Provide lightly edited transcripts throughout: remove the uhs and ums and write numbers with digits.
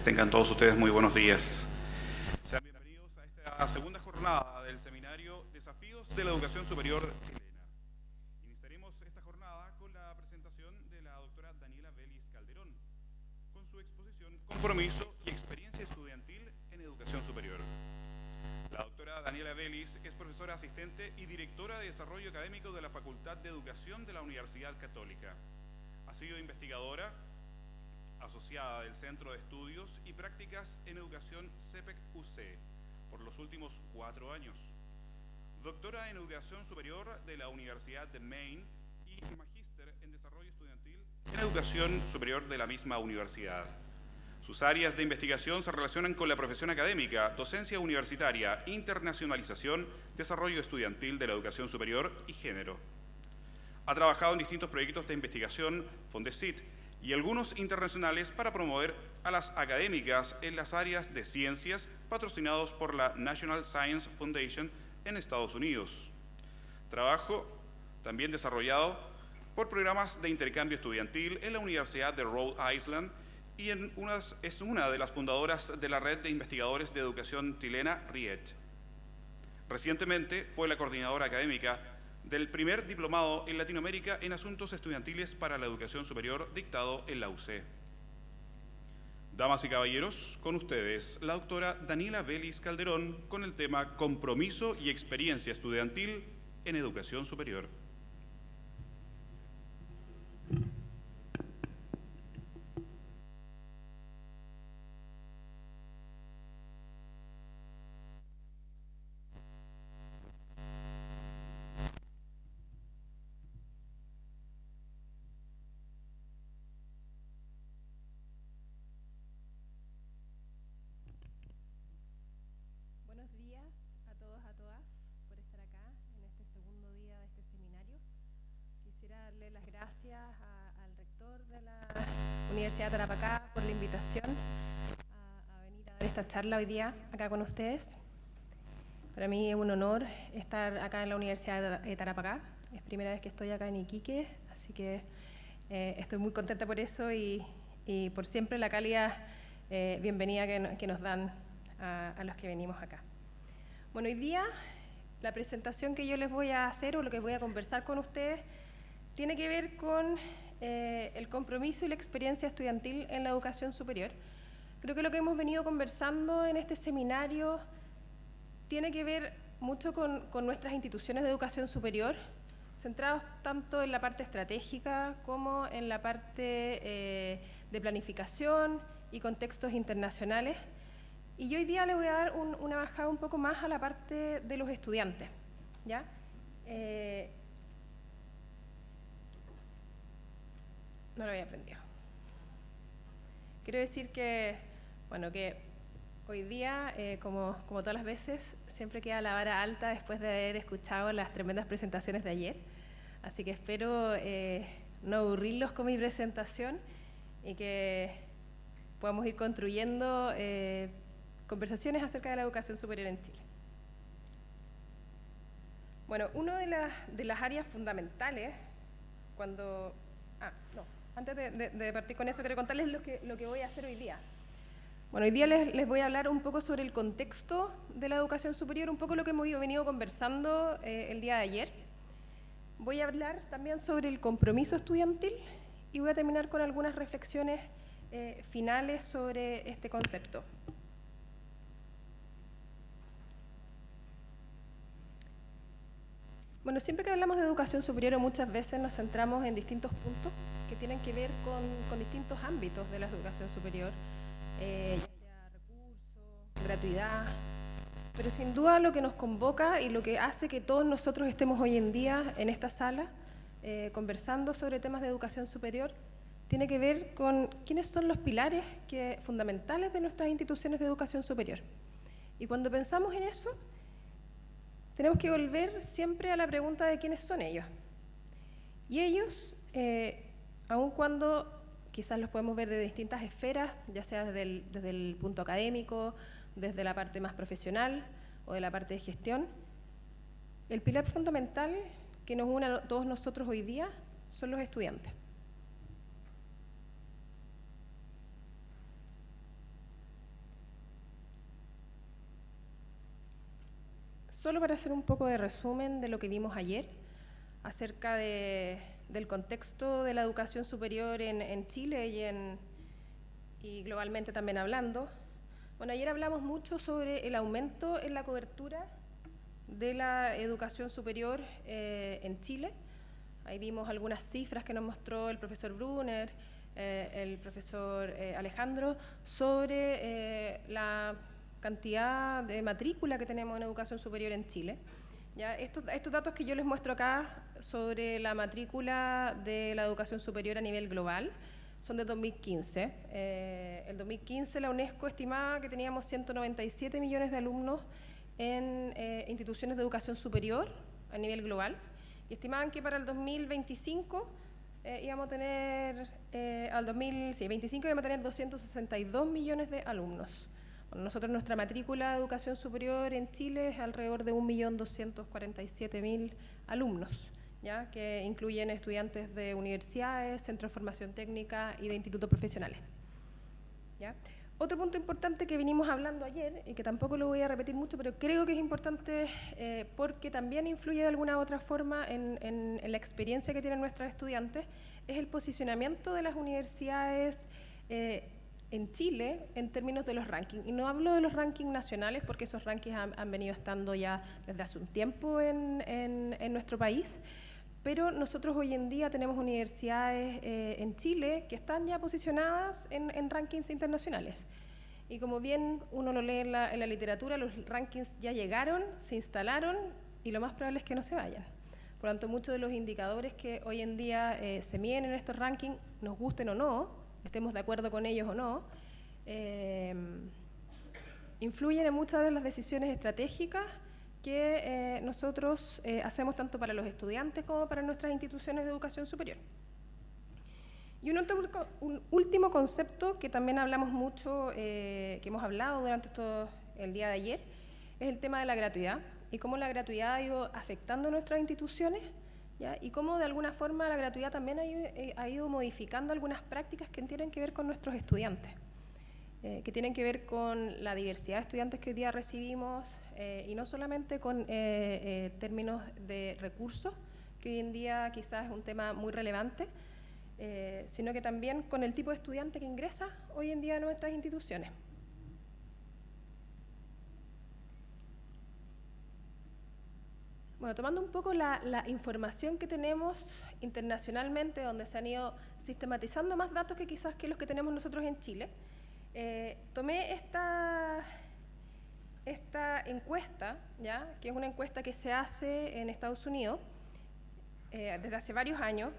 Tengan todos ustedes muy buenos días. Sean bienvenidos a esta segunda jornada del seminario Desafíos de la Educación Superior Chilena. Iniciaremos esta jornada con la presentación de la doctora Daniela Vélez Calderón, con su exposición Compromiso y experiencia estudiantil en educación superior. La doctora Daniela Vélez es profesora asistente y directora de desarrollo académico de la Facultad de Educación de la Universidad Católica. Ha sido investigadora asociada del Centro de Estudios y Prácticas en Educación CEPEC-UC por los últimos 4 años. Doctora en Educación Superior de la Universidad de Maine y magíster en Desarrollo Estudiantil en Educación Superior de la misma universidad. Sus áreas de investigación se relacionan con la profesión académica, docencia universitaria, internacionalización, desarrollo estudiantil de la educación superior y género. Ha trabajado en distintos proyectos de investigación, Fondesit, y algunos internacionales para promover a las académicas en las áreas de ciencias patrocinados por la National Science Foundation en Estados Unidos. Trabajo también desarrollado por programas de intercambio estudiantil en la Universidad de Rhode Island y es una de las fundadoras de la Red de Investigadores de Educación Chilena, RIET. Recientemente fue la coordinadora académica del primer diplomado en Latinoamérica en Asuntos Estudiantiles para la Educación Superior dictado en la UC. Damas y caballeros, con ustedes la doctora Daniela Vélez Calderón con el tema Compromiso y experiencia estudiantil en educación superior. Universidad de Tarapacá por la invitación a venir a dar esta charla hoy día acá con ustedes. Para mí es un honor estar acá en la Universidad de Tarapacá. Es primera vez que estoy acá en Iquique, así que estoy muy contenta por eso y por siempre la cálida bienvenida que nos dan a los que venimos acá. Bueno, hoy día la presentación que yo les voy a hacer o lo que voy a conversar con ustedes tiene que ver con el compromiso y la experiencia estudiantil en la educación superior. Creo que lo que hemos venido conversando en este seminario tiene que ver mucho con nuestras instituciones de educación superior, centrados tanto en la parte estratégica como en la parte de planificación y contextos internacionales. Y yo hoy día le voy a dar una bajada un poco más a la parte de los estudiantes, ¿ya? No lo había aprendido. Quiero decir que, bueno, que hoy día, como todas las veces, siempre queda la vara alta después de haber escuchado las tremendas presentaciones de ayer. Así que espero no aburrirlos con mi presentación y que podamos ir construyendo conversaciones acerca de la educación superior en Chile. Bueno, una de las áreas fundamentales cuando... Antes de partir con eso, quiero contarles lo que voy a hacer hoy día. Bueno, hoy día les voy a hablar un poco sobre el contexto de la educación superior, un poco lo que hemos venido conversando el día de ayer. Voy a hablar también sobre el compromiso estudiantil y voy a terminar con algunas reflexiones finales sobre este concepto. Bueno, siempre que hablamos de educación superior muchas veces nos centramos en distintos puntos que tienen que ver con distintos ámbitos de la educación superior, ya sea recursos, gratuidad, pero sin duda lo que nos convoca y lo que hace que todos nosotros estemos hoy en día en esta sala conversando sobre temas de educación superior tiene que ver con quiénes son los pilares fundamentales de nuestras instituciones de educación superior. Y cuando pensamos en eso, tenemos que volver siempre a la pregunta de quiénes son ellos. Y ellos, aun cuando quizás los podemos ver de distintas esferas, ya sea desde el punto académico, desde la parte más profesional o de la parte de gestión, el pilar fundamental que nos une a todos nosotros hoy día son los estudiantes. Solo para hacer un poco de resumen de lo que vimos ayer acerca del contexto de la educación superior en Chile y globalmente también hablando. Bueno, ayer hablamos mucho sobre el aumento en la cobertura de la educación superior en Chile. Ahí vimos algunas cifras que nos mostró el profesor Brunner, el profesor Alejandro, sobre la cantidad de matrícula que tenemos en educación superior en Chile. ¿Ya? Estos datos que yo les muestro acá sobre la matrícula de la educación superior a nivel global son de 2015. El 2015 la UNESCO estimaba que teníamos 197 millones de alumnos en instituciones de educación superior a nivel global y estimaban que para el 2025 íbamos a tener, al 2025 íbamos a tener 262 millones de alumnos. Bueno, nosotros nuestra matrícula de educación superior en Chile es alrededor de 1.247.000 alumnos, ¿ya? Que incluyen estudiantes de universidades, centros de formación técnica y de institutos profesionales. ¿Ya? Otro punto importante que vinimos hablando ayer, y que tampoco lo voy a repetir mucho, pero creo que es importante porque también influye de alguna u otra forma en la experiencia que tienen nuestros estudiantes, es el posicionamiento de las universidades en Chile en términos de los rankings. Y no hablo de los rankings nacionales porque esos rankings han venido estando ya desde hace un tiempo en nuestro país, pero nosotros hoy en día tenemos universidades en Chile que están ya posicionadas en rankings internacionales. Y como bien uno lo lee en la literatura, los rankings ya llegaron, se instalaron y lo más probable es que no se vayan. Por lo tanto, muchos de los indicadores que hoy en día se miden en estos rankings, nos gusten o no, estemos de acuerdo con ellos o no, influyen en muchas de las decisiones estratégicas que nosotros hacemos tanto para los estudiantes como para nuestras instituciones de educación superior. Y un último concepto que también hablamos mucho, que hemos hablado durante el día de ayer, es el tema de la gratuidad y cómo la gratuidad ha ido afectando nuestras instituciones, ¿ya? Y cómo de alguna forma la gratuidad también ha ido modificando algunas prácticas que tienen que ver con nuestros estudiantes. Que tienen que ver con la diversidad de estudiantes que hoy día recibimos y no solamente con términos de recursos, que hoy en día quizás es un tema muy relevante, sino que también con el tipo de estudiante que ingresa hoy en día a nuestras instituciones. Bueno, tomando un poco la información que tenemos internacionalmente, donde se han ido sistematizando más datos que quizás que los que tenemos nosotros en Chile, tomé esta encuesta, ¿ya? Que es una encuesta que se hace en Estados Unidos desde hace varios años,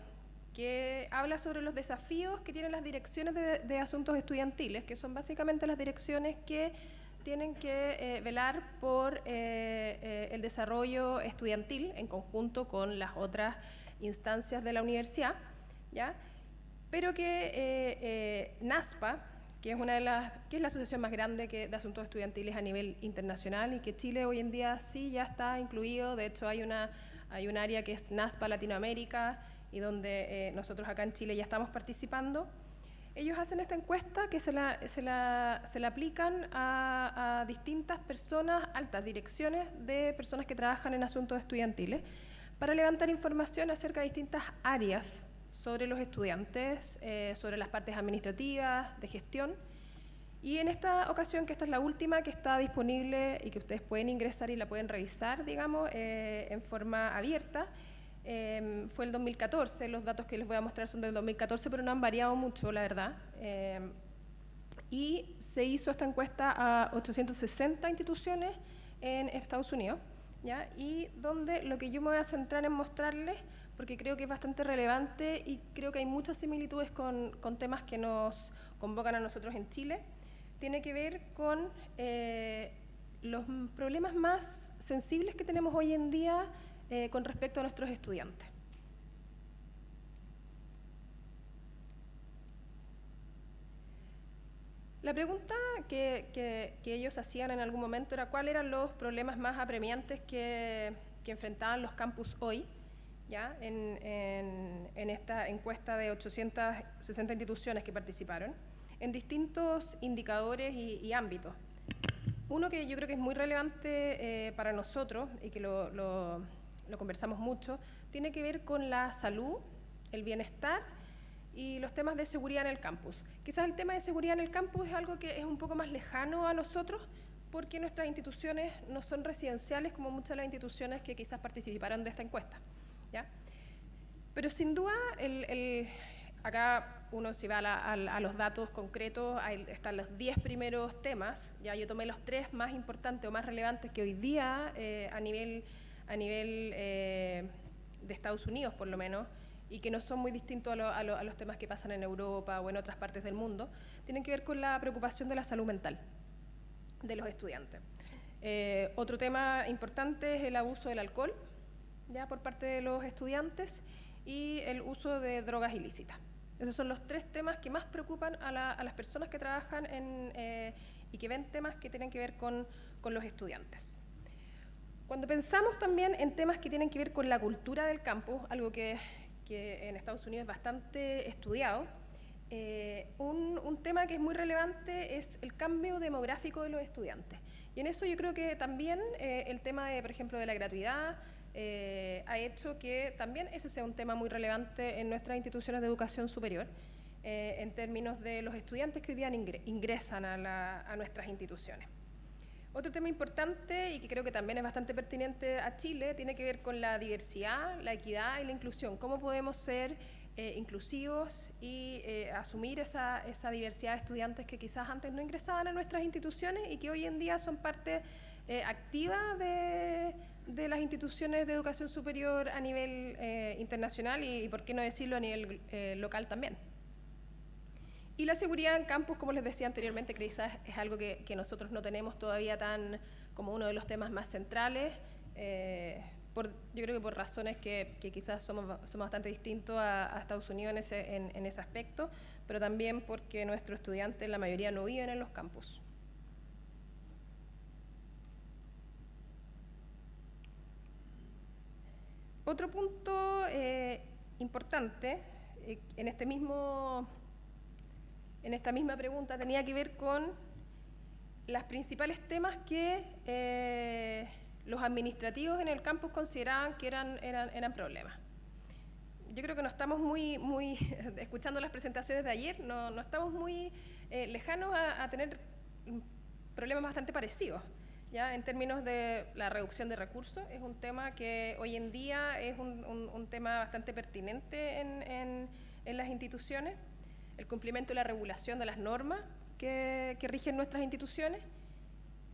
que habla sobre los desafíos que tienen las direcciones de asuntos estudiantiles, que son básicamente las direcciones que tienen que velar por el desarrollo estudiantil en conjunto con las otras instancias de la universidad, ¿ya? Pero que NASPA, que es la asociación más grande de asuntos estudiantiles a nivel internacional y que Chile hoy en día sí ya está incluido. De hecho hay un área que es NASPA Latinoamérica y donde nosotros acá en Chile ya estamos participando. Ellos hacen esta encuesta que se la aplican a distintas personas, altas direcciones de personas que trabajan en asuntos estudiantiles, para levantar información acerca de distintas áreas sobre los estudiantes, sobre las partes administrativas, de gestión. Y en esta ocasión, que esta es la última que está disponible y que ustedes pueden ingresar y la pueden revisar, digamos, en forma abierta, fue el 2014, los datos que les voy a mostrar son del 2014, pero no han variado mucho, la verdad. Y se hizo esta encuesta a 860 instituciones en Estados Unidos, ¿ya? Y donde lo que yo me voy a centrar en mostrarles, porque creo que es bastante relevante y creo que hay muchas similitudes con temas que nos convocan a nosotros en Chile, tiene que ver con los problemas más sensibles que tenemos hoy en día con respecto a nuestros estudiantes. La pregunta que ellos hacían en algún momento era cuáles eran los problemas más apremiantes que enfrentaban los campus hoy, ¿ya? En esta encuesta de 860 instituciones que participaron, en distintos indicadores y ámbitos. Uno que yo creo que es muy relevante para nosotros y que lo conversamos mucho, tiene que ver con la salud, el bienestar y los temas de seguridad en el campus. Quizás el tema de seguridad en el campus es algo que es un poco más lejano a nosotros porque nuestras instituciones no son residenciales como muchas de las instituciones que quizás participaron de esta encuesta, ¿ya? Pero sin duda, acá uno si va a los datos concretos, ahí están los 10 primeros temas, ya yo tomé los 3 más importantes o más relevantes que hoy día a nivel de Estados Unidos por lo menos, y que no son muy distintos a los temas que pasan en Europa o en otras partes del mundo, tienen que ver con la preocupación de la salud mental de los estudiantes. Otro tema importante es el abuso del alcohol, ya por parte de los estudiantes, y el uso de drogas ilícitas. Esos son los 3 temas que más preocupan a las personas que trabajan y que ven temas que tienen que ver con los estudiantes. Cuando pensamos también en temas que tienen que ver con la cultura del campus, algo que en Estados Unidos es bastante estudiado, un tema que es muy relevante es el cambio demográfico de los estudiantes. Y en eso yo creo que también el tema, por ejemplo, de la gratuidad, ha hecho que también ese sea un tema muy relevante en nuestras instituciones de educación superior, en términos de los estudiantes que hoy día ingresan a nuestras instituciones. Otro tema importante y que creo que también es bastante pertinente a Chile tiene que ver con la diversidad, la equidad y la inclusión. ¿Cómo podemos ser inclusivos y asumir esa diversidad de estudiantes que quizás antes no ingresaban a nuestras instituciones y que hoy en día son parte activa de las instituciones de educación superior a nivel internacional y, por qué no decirlo, a nivel local también? Y la seguridad en campus, como les decía anteriormente, quizás es algo que nosotros no tenemos todavía tan como uno de los temas más centrales, yo creo que por razones que quizás somos bastante distintos a Estados Unidos en ese aspecto, pero también porque nuestros estudiantes, la mayoría, no viven en los campus. Otro punto importante en esta misma pregunta tenía que ver con los principales temas que los administrativos en el campus consideraban que eran problemas. Yo creo que no estamos muy escuchando las presentaciones de ayer, no estamos muy lejanos a tener problemas bastante parecidos. ¿Ya? En términos de la reducción de recursos, es un tema que hoy en día es un tema bastante pertinente en las instituciones, el cumplimiento de la regulación de las normas que rigen nuestras instituciones,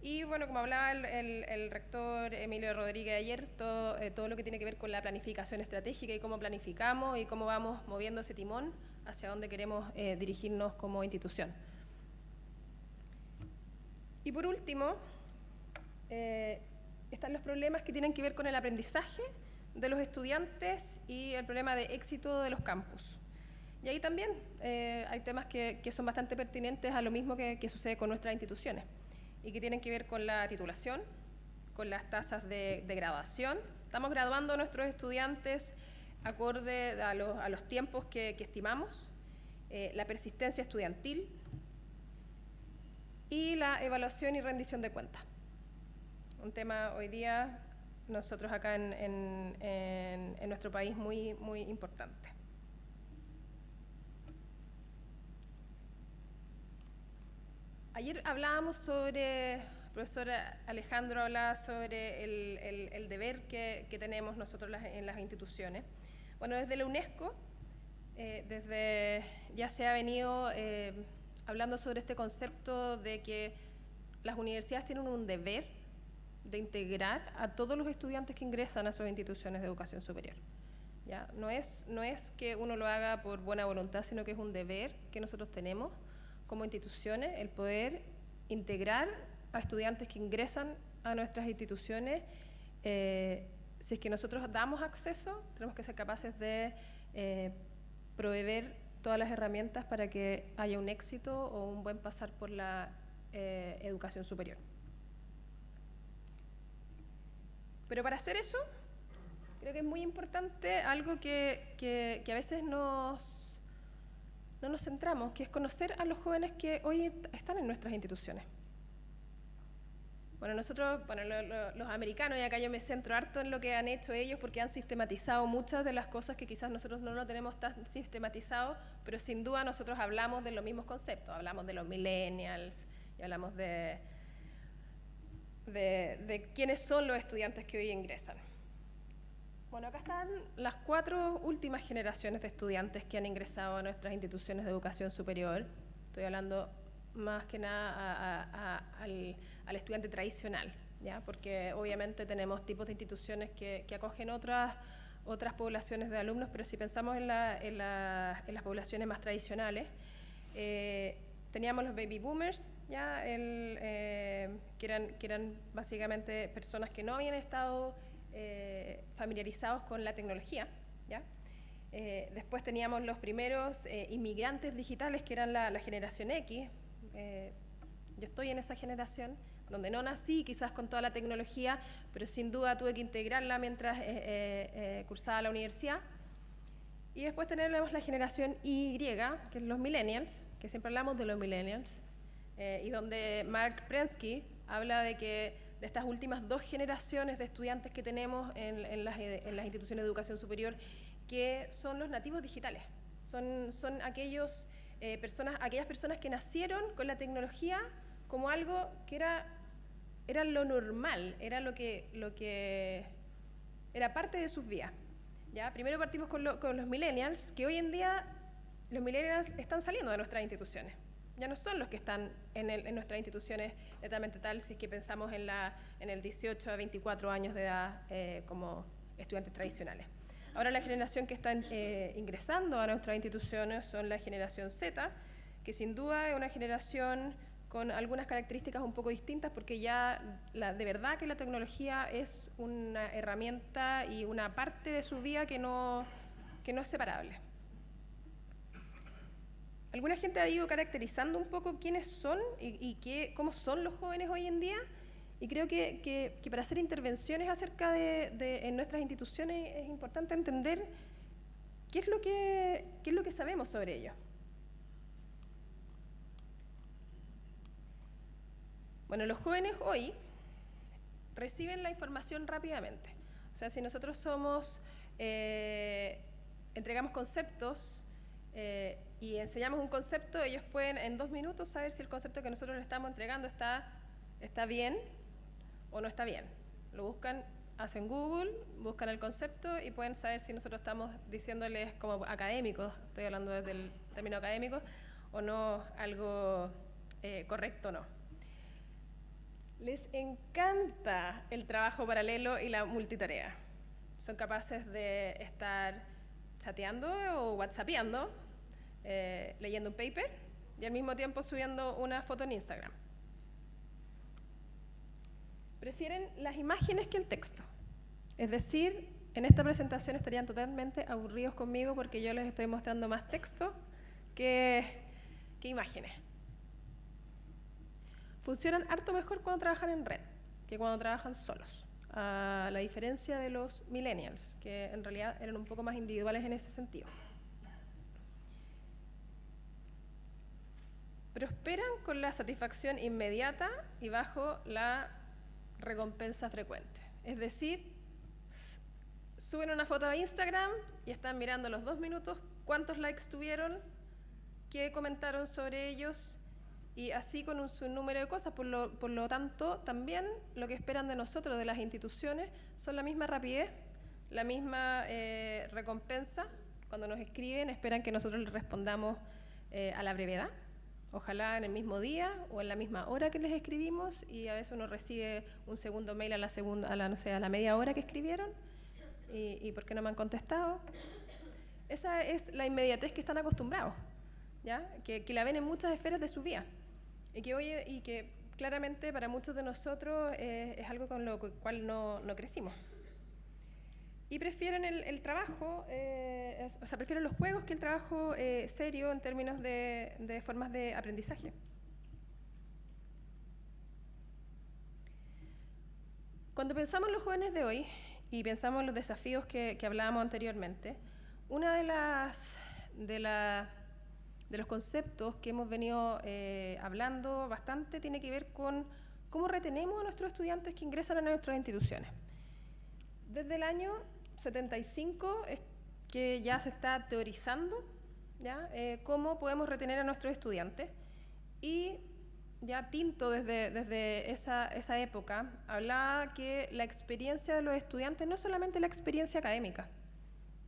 y bueno, como hablaba el rector Emilio Rodríguez ayer, todo lo que tiene que ver con la planificación estratégica y cómo planificamos y cómo vamos moviendo ese timón hacia dónde queremos dirigirnos como institución. Y por último, están los problemas que tienen que ver con el aprendizaje de los estudiantes y el problema de éxito de los campus. Y ahí también hay temas que son bastante pertinentes a lo mismo que sucede con nuestras instituciones y que tienen que ver con la titulación, con las tasas de graduación. Estamos graduando a nuestros estudiantes acorde a los tiempos que estimamos, la persistencia estudiantil y la evaluación y rendición de cuentas. Un tema hoy día nosotros acá en nuestro país muy importante. Ayer hablábamos sobre, el profesor Alejandro hablaba sobre el deber que tenemos nosotros en las instituciones. Bueno, desde la UNESCO, ya se ha venido hablando sobre este concepto de que las universidades tienen un deber de integrar a todos los estudiantes que ingresan a sus instituciones de educación superior. ¿Ya? No es que uno lo haga por buena voluntad, sino que es un deber que nosotros tenemos como instituciones, el poder integrar a estudiantes que ingresan a nuestras instituciones. Si es que nosotros damos acceso, tenemos que ser capaces de proveer todas las herramientas para que haya un éxito o un buen pasar por la educación superior. Pero para hacer eso, creo que es muy importante algo que a veces no nos centramos, que es conocer a los jóvenes que hoy están en nuestras instituciones. Bueno, nosotros, los americanos, y acá yo me centro harto en lo que han hecho ellos porque han sistematizado muchas de las cosas que quizás nosotros no lo tenemos tan sistematizado, pero sin duda nosotros hablamos de los mismos conceptos, hablamos de los millennials y hablamos de quiénes son los estudiantes que hoy ingresan. Bueno, acá están las 4 últimas generaciones de estudiantes que han ingresado a nuestras instituciones de educación superior. Estoy hablando más que nada al estudiante tradicional, ¿ya? Porque obviamente tenemos tipos de instituciones que acogen otras poblaciones de alumnos, pero si pensamos en las poblaciones más tradicionales, teníamos los baby boomers, ¿ya? Que eran básicamente personas que no habían estado familiarizados con la tecnología, ¿ya? Después teníamos los primeros inmigrantes digitales, que eran la generación X. Yo estoy en esa generación, donde no nací quizás con toda la tecnología, pero sin duda tuve que integrarla mientras cursaba la universidad. Y después tenemos la generación Y, que es los millennials, que siempre hablamos de los millennials, y donde Mark Prensky habla de estas últimas 2 generaciones de estudiantes que tenemos en las instituciones de educación superior, que son los nativos digitales. Son aquellas personas que nacieron con la tecnología como algo que era lo normal, era lo que era parte de sus vidas. ¿Ya? Primero partimos con los millennials, que hoy en día los millennials están saliendo de nuestras instituciones. Ya no son los que están en nuestras instituciones netamente tal, si es que pensamos en el 18 a 24 años de edad como estudiantes tradicionales. Ahora la generación que está ingresando a nuestras instituciones son la generación Z, que sin duda es una generación con algunas características un poco distintas, porque ya de verdad que la tecnología es una herramienta y una parte de su vida que no es separable. Alguna gente ha ido caracterizando un poco quiénes son y cómo son los jóvenes hoy en día, y creo que para hacer intervenciones acerca en nuestras instituciones es importante entender qué es lo que sabemos sobre ellos. Bueno, los jóvenes hoy reciben la información rápidamente. O sea, si nosotros entregamos conceptos y enseñamos un concepto, ellos pueden en 2 minutos saber si el concepto que nosotros les estamos entregando está bien o no está bien. Lo buscan, hacen Google, buscan el concepto y pueden saber si nosotros estamos diciéndoles como académicos, estoy hablando desde el término académico, o no algo correcto o no. Les encanta el trabajo paralelo y la multitarea. Son capaces de estar chateando o whatsappeando, leyendo un paper y al mismo tiempo subiendo una foto en Instagram. Prefieren las imágenes que el texto. Es decir, en esta presentación estarían totalmente aburridos conmigo porque yo les estoy mostrando más texto que imágenes. Funcionan harto mejor cuando trabajan en red que cuando trabajan solos, a la diferencia de los millennials, que en realidad eran un poco más individuales en ese sentido. Prosperan con la satisfacción inmediata y bajo la recompensa frecuente. Es decir, suben una foto a Instagram y están mirando los 2 minutos cuántos likes tuvieron, qué comentaron sobre ellos, y así con un número de cosas. Por lo tanto, también lo que esperan de nosotros, de las instituciones, son la misma rapidez, la misma recompensa. Cuando nos escriben, esperan que nosotros les respondamos a la brevedad, ojalá en el mismo día o en la misma hora que les escribimos, y a veces uno recibe un segundo mail a la media hora que escribieron, y ¿por qué no me han contestado? Esa es la inmediatez que están acostumbrados, ¿ya? Que la ven en muchas esferas de su vida. Y que claramente para muchos de nosotros es algo con lo cual no crecimos. Y prefieren el trabajo, prefieren los juegos que el trabajo serio en términos de formas de aprendizaje. Cuando pensamos en los jóvenes de hoy y pensamos en los desafíos que hablábamos anteriormente, una de los conceptos que hemos venido hablando bastante tiene que ver con cómo retenemos a nuestros estudiantes que ingresan a nuestras instituciones. Desde el año 75 es que ya se está teorizando, ¿ya? Cómo podemos retener a nuestros estudiantes, y ya Tinto desde esa época hablaba que la experiencia de los estudiantes no es solamente la experiencia académica,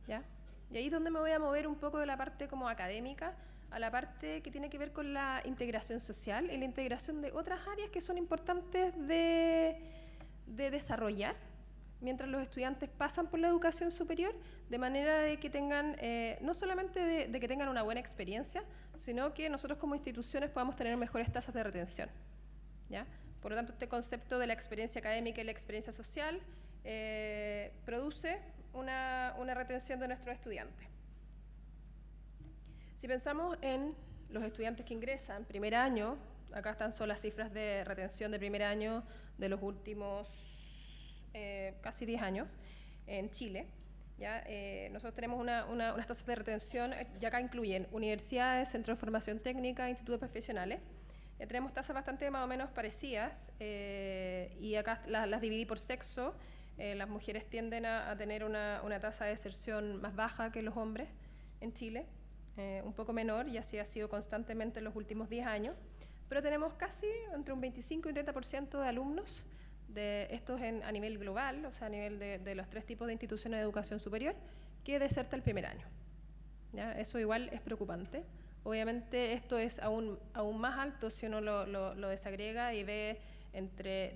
¿ya? Y ahí es donde me voy a mover un poco de la parte como académica a la parte que tiene que ver con la integración social y la integración de otras áreas que son importantes de desarrollar mientras los estudiantes pasan por la educación superior, de manera de que tengan, no solamente de que tengan una buena experiencia, sino que nosotros como instituciones podamos tener mejores tasas de retención, ¿ya? Por lo tanto, este concepto de la experiencia académica y la experiencia social produce una retención de nuestros estudiantes. Si pensamos en los estudiantes que ingresan primer año, acá están son las cifras de retención de primer año de los últimos casi 10 años en Chile. ¿Ya? Nosotros tenemos unas tasas de retención, y acá incluyen universidades, centros de formación técnica, institutos profesionales. Tenemos tasas bastante más o menos parecidas, y acá las dividí por sexo. Las mujeres tienden a tener una tasa de deserción más baja que los hombres en Chile, un poco menor, y así ha sido constantemente en los últimos 10 años. Pero tenemos casi entre un 25 y un 30% de alumnos de estos a nivel global, o sea, a nivel de los 3 tipos de instituciones de educación superior, que deserta el primer año. ¿Ya? Eso igual es preocupante. Obviamente esto es aún más alto si uno lo desagrega y ve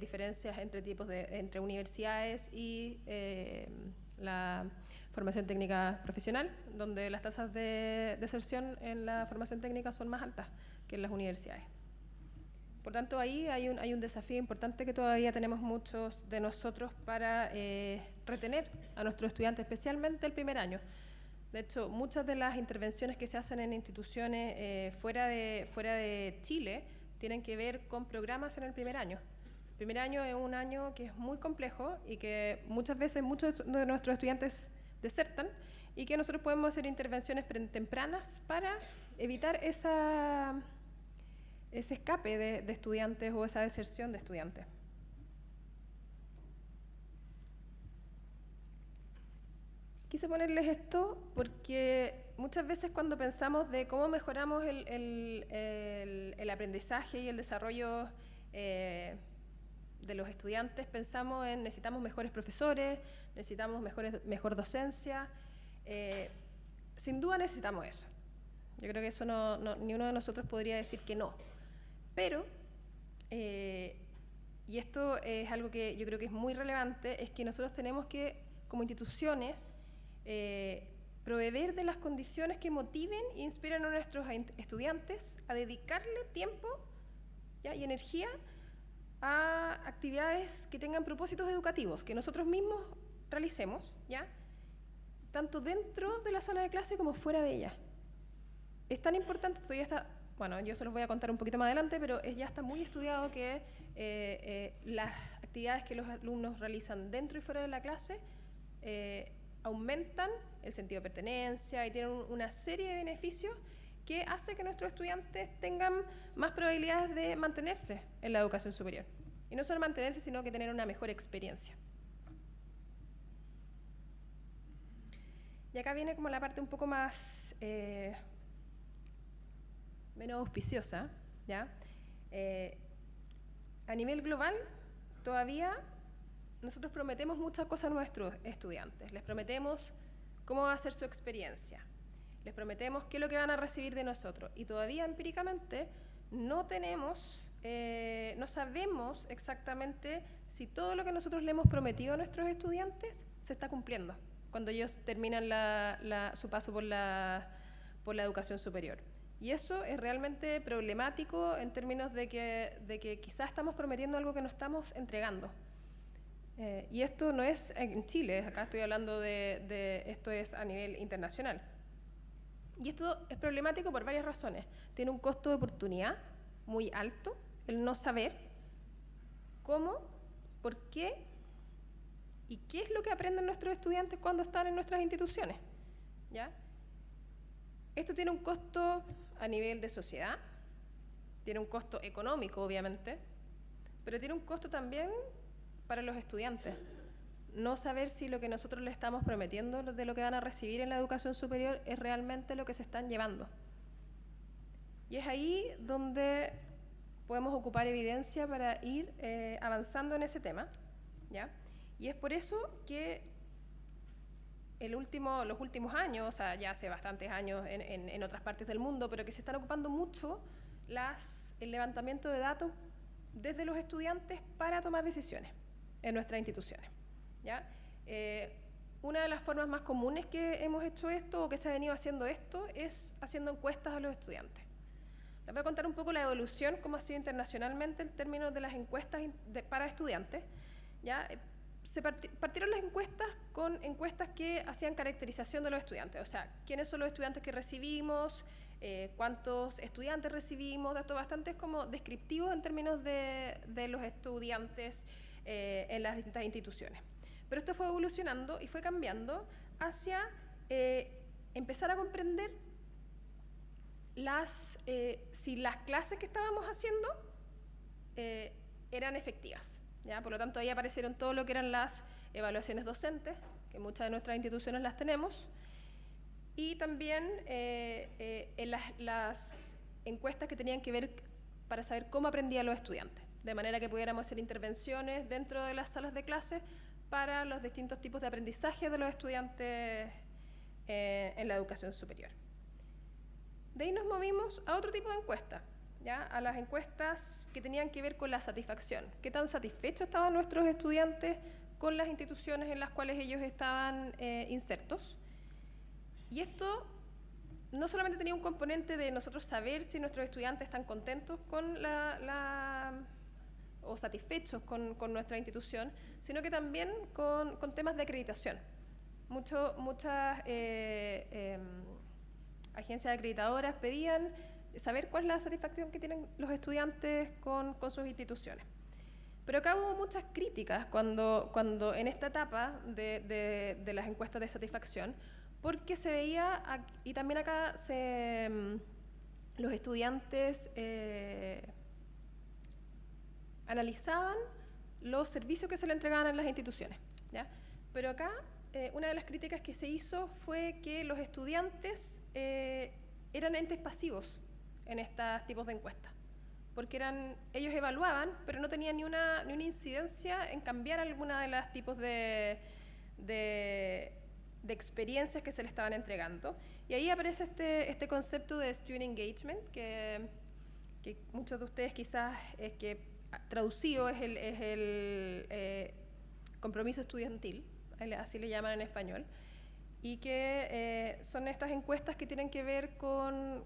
diferencias entre universidades y la formación técnica profesional, donde las tasas de deserción en la formación técnica son más altas que en las universidades. Por tanto, ahí hay un desafío importante que todavía tenemos muchos de nosotros para retener a nuestros estudiantes, especialmente el primer año. De hecho, muchas de las intervenciones que se hacen en instituciones fuera de Chile tienen que ver con programas en el primer año. El primer año es un año que es muy complejo y que muchas veces muchos de nuestros estudiantes desertan, y que nosotros podemos hacer intervenciones tempranas para evitar ese escape de estudiantes o esa deserción de estudiantes. Quise ponerles esto porque muchas veces cuando pensamos de cómo mejoramos el aprendizaje y el desarrollo de los estudiantes, pensamos en necesitamos mejores profesores, necesitamos mejor docencia. Sin duda necesitamos eso. Yo creo que eso ni uno de nosotros podría decir que no. Pero, y esto es algo que yo creo que es muy relevante, es que nosotros tenemos que, como instituciones, proveer de las condiciones que motiven e inspiren a nuestros estudiantes a dedicarle tiempo, ¿ya? Y energía a actividades que tengan propósitos educativos, que nosotros mismos realicemos, ¿ya? Tanto dentro de la sala de clase como fuera de ella. Es tan importante, esto ya está, bueno, yo se los voy a contar un poquito más adelante, pero ya está muy estudiado que las actividades que los alumnos realizan dentro y fuera de la clase aumentan el sentido de pertenencia y tienen una serie de beneficios que hace que nuestros estudiantes tengan más probabilidades de mantenerse en la educación superior. Y no solo mantenerse, sino que tener una mejor experiencia. Y acá viene como la parte un poco más menos auspiciosa, ¿ya? A nivel global, todavía nosotros prometemos muchas cosas a nuestros estudiantes. Les prometemos cómo va a ser su experiencia. Les prometemos qué es lo que van a recibir de nosotros. Y todavía empíricamente no sabemos exactamente si todo lo que nosotros le hemos prometido a nuestros estudiantes se está cumpliendo cuando ellos terminan su paso por la educación superior. Y eso es realmente problemático en términos de que quizás estamos prometiendo algo que no estamos entregando. Y esto no es en Chile, acá estoy hablando esto es a nivel internacional. Y esto es problemático por varias razones. Tiene un costo de oportunidad muy alto, el no saber cómo, por qué y qué es lo que aprenden nuestros estudiantes cuando están en nuestras instituciones, ¿ya? Esto tiene un costo a nivel de sociedad, tiene un costo económico, obviamente, pero tiene un costo también para los estudiantes. No saber si lo que nosotros les estamos prometiendo de lo que van a recibir en la educación superior es realmente lo que se están llevando. Y es ahí donde podemos ocupar evidencia para ir avanzando en ese tema, ¿ya? Y es por eso que los últimos años, o sea, ya hace bastantes años en otras partes del mundo, pero que se están ocupando mucho el levantamiento de datos desde los estudiantes para tomar decisiones en nuestras instituciones, ¿ya? Una de las formas más comunes que hemos hecho esto, o que se ha venido haciendo esto, es haciendo encuestas a los estudiantes. Les voy a contar un poco la evolución, cómo ha sido internacionalmente el término de las encuestas para estudiantes, ¿ya? Partieron las encuestas con encuestas que hacían caracterización de los estudiantes, o sea, quiénes son los estudiantes que recibimos, cuántos estudiantes recibimos, datos bastante como descriptivos en términos de los estudiantes en las distintas instituciones. Pero esto fue evolucionando y fue cambiando hacia empezar a comprender si las clases que estábamos haciendo eran efectivas, ¿ya? Por lo tanto, ahí aparecieron todo lo que eran las evaluaciones docentes, que muchas de nuestras instituciones las tenemos, y también en las encuestas que tenían que ver para saber cómo aprendían los estudiantes, de manera que pudiéramos hacer intervenciones dentro de las salas de clase para los distintos tipos de aprendizaje de los estudiantes en la educación superior. De ahí nos movimos a otro tipo de encuestas, ¿ya? A las encuestas que tenían que ver con la satisfacción. ¿Qué tan satisfechos estaban nuestros estudiantes con las instituciones en las cuales ellos estaban insertos? Y esto no solamente tenía un componente de nosotros saber si nuestros estudiantes están contentos con o satisfechos con nuestra institución, sino que también con temas de acreditación. Muchas agencias acreditadoras pedían saber cuál es la satisfacción que tienen los estudiantes con sus instituciones. Pero acá hubo muchas críticas cuando en esta etapa de las encuestas de satisfacción, porque se veía, y también acá los estudiantes analizaban los servicios que se le entregaban en las instituciones, ¿ya? Pero acá una de las críticas que se hizo fue que los estudiantes eran entes pasivos en estos tipos de encuestas, porque ellos evaluaban, pero no tenían ni una incidencia en cambiar alguna de los tipos de experiencias que se le estaban entregando. Y ahí aparece este concepto de student engagement, que muchos de ustedes quizás que traducido es el compromiso estudiantil, así le llaman en español, y que son estas encuestas que tienen que ver con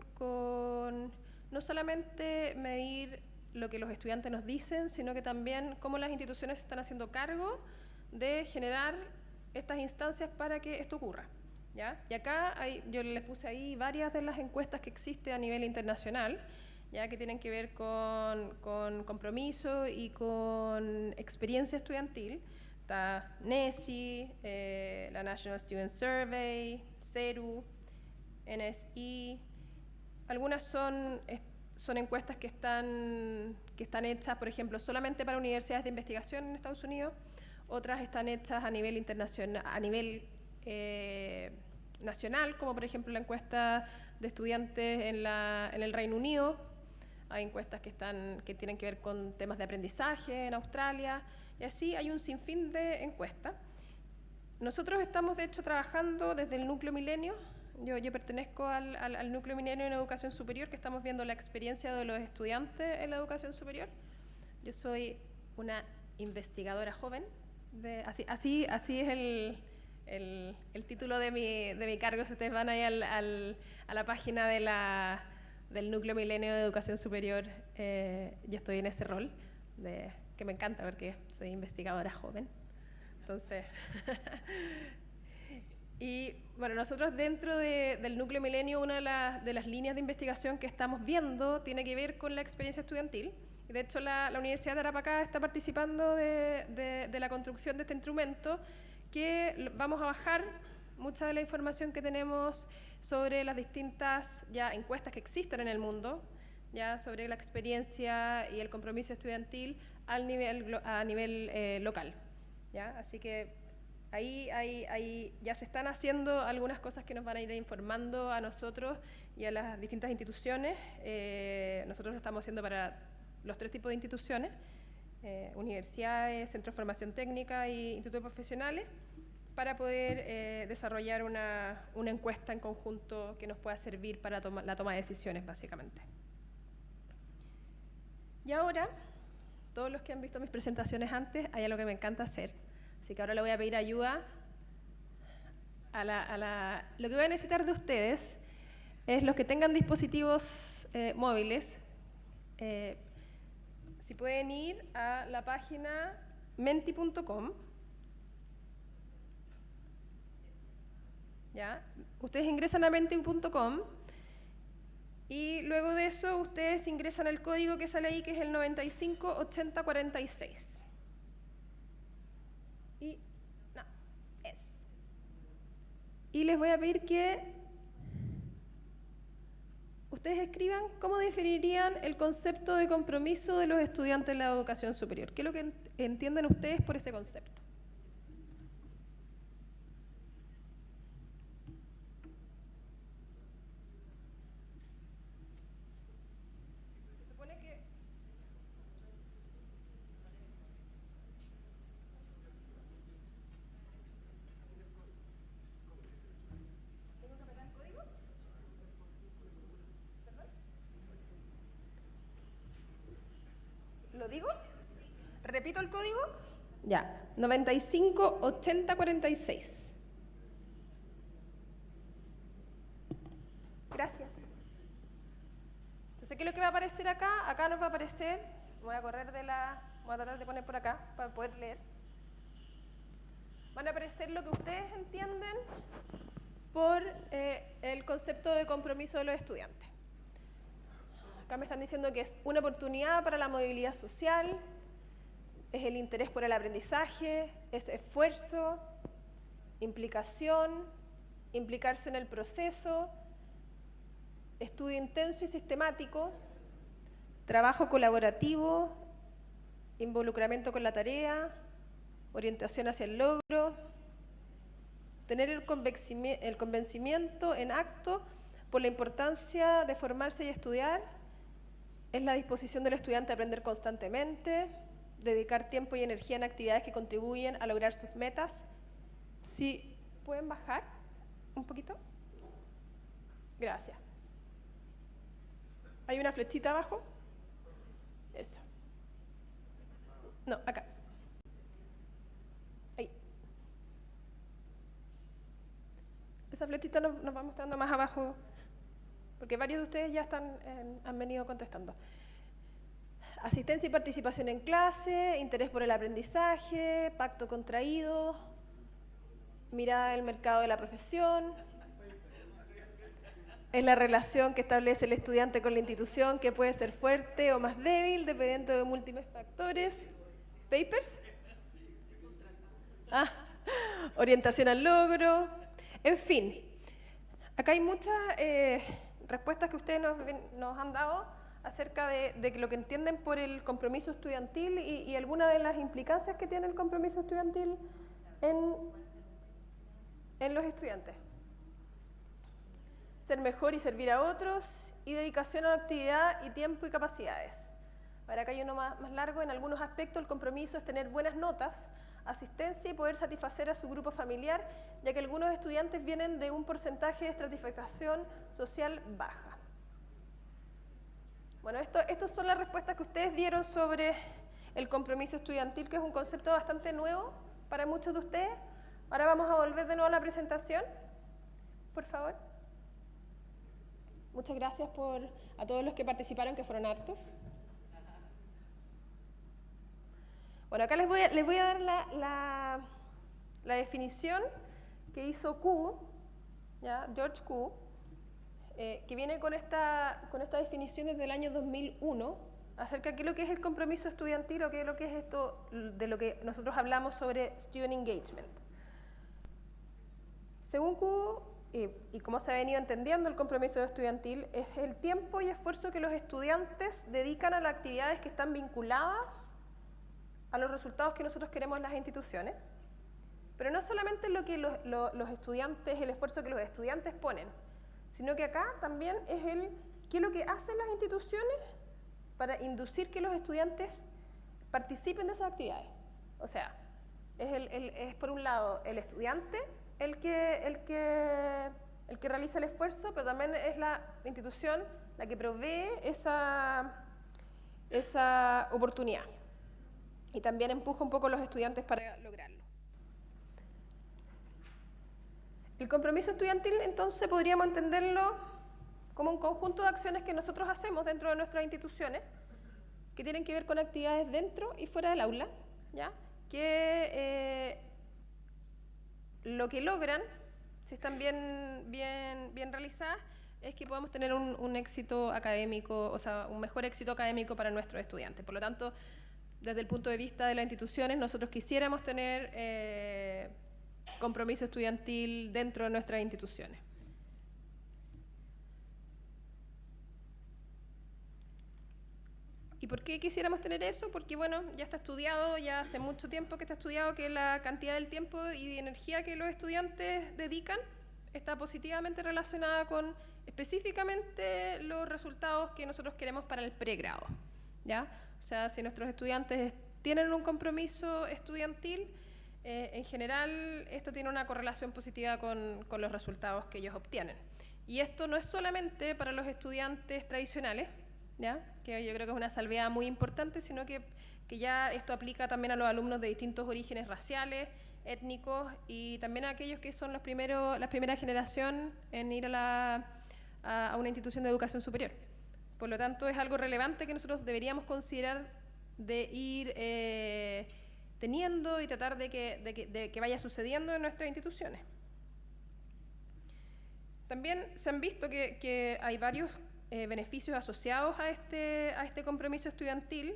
no solamente medir lo que los estudiantes nos dicen, sino que también cómo las instituciones se están haciendo cargo de generar estas instancias para que esto ocurra, ¿ya? Y acá yo les puse ahí varias de las encuestas que existen a nivel internacional, ya que tienen que ver con compromiso y con experiencia estudiantil. Está NESI, la National Student Survey, CERU, NSI. Algunas son encuestas que están hechas, por ejemplo, solamente para universidades de investigación en Estados Unidos. Otras están hechas a nivel internacional, nacional, como por ejemplo la encuesta de estudiantes en el Reino Unido. Hay encuestas que tienen que ver con temas de aprendizaje en Australia, y así hay un sinfín de encuestas. Nosotros estamos, de hecho, trabajando desde el Núcleo Milenio. Yo pertenezco al Núcleo Milenio en Educación Superior, que estamos viendo la experiencia de los estudiantes en la educación superior. Yo soy una investigadora joven. Así es el título de mi cargo. Si ustedes van ahí a la página del Núcleo Milenio de Educación Superior, yo estoy en ese rol, que me encanta porque soy investigadora joven. Entonces, y bueno, nosotros dentro del Núcleo Milenio, una de las líneas de investigación que estamos viendo tiene que ver con la experiencia estudiantil. De hecho, la Universidad de Tarapacá está participando de la construcción de este instrumento, que vamos a bajar mucha de la información que tenemos sobre las distintas ya encuestas que existen en el mundo, ya sobre la experiencia y el compromiso estudiantil, a nivel local, ¿ya? Así que ahí ya se están haciendo algunas cosas que nos van a ir informando a nosotros y a las distintas instituciones. Nosotros lo estamos haciendo para los 3 tipos de instituciones, universidades, centros de formación técnica y institutos profesionales, para poder desarrollar una encuesta en conjunto que nos pueda servir para la toma de decisiones, básicamente. Y ahora, todos los que han visto mis presentaciones antes, hay algo que me encanta hacer. Así que ahora le voy a pedir ayuda Lo que voy a necesitar de ustedes es los que tengan dispositivos móviles. Si pueden ir a la página menti.com. ¿Ya? Ustedes ingresan a menti.com y luego de eso ustedes ingresan el código que sale ahí, que es el 958046. Y les voy a pedir que ustedes escriban cómo definirían el concepto de compromiso de los estudiantes de la educación superior. ¿Qué es lo que entienden ustedes por ese concepto? Se supone que ¿lo digo? ¿Repito el código? Ya, 958046. Gracias. Entonces, ¿qué es lo que va a aparecer acá? Acá nos va a aparecer, voy a tratar de poner por acá para poder leer. Van a aparecer lo que ustedes entienden por el concepto de compromiso de los estudiantes. Acá me están diciendo que es una oportunidad para la movilidad social, es el interés por el aprendizaje, es esfuerzo, implicación, implicarse en el proceso, estudio intenso y sistemático, trabajo colaborativo, involucramiento con la tarea, orientación hacia el logro, tener el convencimiento en acto por la importancia de formarse y estudiar. Es la disposición del estudiante a aprender constantemente, dedicar tiempo y energía en actividades que contribuyen a lograr sus metas. Si pueden bajar un poquito. Gracias. ¿Hay una flechita abajo? Eso. No, acá. Ahí. Esa flechita nos va mostrando más abajo, porque varios de ustedes ya han venido contestando. Asistencia y participación en clase, interés por el aprendizaje, pacto contraído, mirada del mercado de la profesión, es la relación que establece el estudiante con la institución, que puede ser fuerte o más débil, dependiendo de múltiples factores. ¿Papers? Orientación al logro, en fin. Acá hay muchas respuestas que ustedes nos han dado acerca de lo que entienden por el compromiso estudiantil y algunas de las implicancias que tiene el compromiso estudiantil en los estudiantes. Ser mejor y servir a otros, y dedicación a la actividad y tiempo y capacidades. Ahora acá hay uno más largo. En algunos aspectos el compromiso es tener buenas notas, asistencia y poder satisfacer a su grupo familiar, ya que algunos estudiantes vienen de un porcentaje de estratificación social baja. Bueno, estas son las respuestas que ustedes dieron sobre el compromiso estudiantil, que es un concepto bastante nuevo para muchos de ustedes. Ahora vamos a volver de nuevo a la presentación, por favor. Muchas gracias a todos los que participaron, que fueron hartos. Bueno, acá les voy a dar la definición que hizo Q, ¿ya? George Q, que viene con esta definición desde el año 2001, acerca de qué es lo que es el compromiso estudiantil o qué es lo que es esto de lo que nosotros hablamos sobre student engagement. Según Q, y como se ha venido entendiendo el compromiso estudiantil, es el tiempo y esfuerzo que los estudiantes dedican a las actividades que están vinculadas a los resultados que nosotros queremos en las instituciones, pero no solamente lo que los estudiantes, el esfuerzo que los estudiantes ponen, sino que acá también es qué es lo que hacen las instituciones para inducir que los estudiantes participen de esas actividades. O sea, es por un lado el estudiante el que realiza el esfuerzo, pero también es la institución la que provee esa oportunidad. Y también empuja un poco a los estudiantes para lograrlo. El compromiso estudiantil, entonces, podríamos entenderlo como un conjunto de acciones que nosotros hacemos dentro de nuestras instituciones, que tienen que ver con actividades dentro y fuera del aula, ¿ya? Que lo que logran, si están bien realizadas, es que podamos tener un éxito académico, o sea, un mejor éxito académico para nuestros estudiantes. Por lo tanto, desde el punto de vista de las instituciones, nosotros quisiéramos tener compromiso estudiantil dentro de nuestras instituciones. ¿Y por qué quisiéramos tener eso? Porque, bueno, ya está estudiado, ya hace mucho tiempo que está estudiado que la cantidad del tiempo y de energía que los estudiantes dedican está positivamente relacionada con específicamente los resultados que nosotros queremos para el pregrado, ¿ya? O sea, si nuestros estudiantes tienen un compromiso estudiantil, en general esto tiene una correlación positiva con los resultados que ellos obtienen. Y esto no es solamente para los estudiantes tradicionales, ¿ya? Que yo creo que es una salvedad muy importante, sino que ya esto aplica también a los alumnos de distintos orígenes raciales, étnicos y también a aquellos que son la primera generación en ir a una institución de educación superior. Por lo tanto, es algo relevante que nosotros deberíamos considerar de ir teniendo y tratar de que vaya sucediendo en nuestras instituciones. También se han visto que hay varios beneficios asociados a este compromiso estudiantil.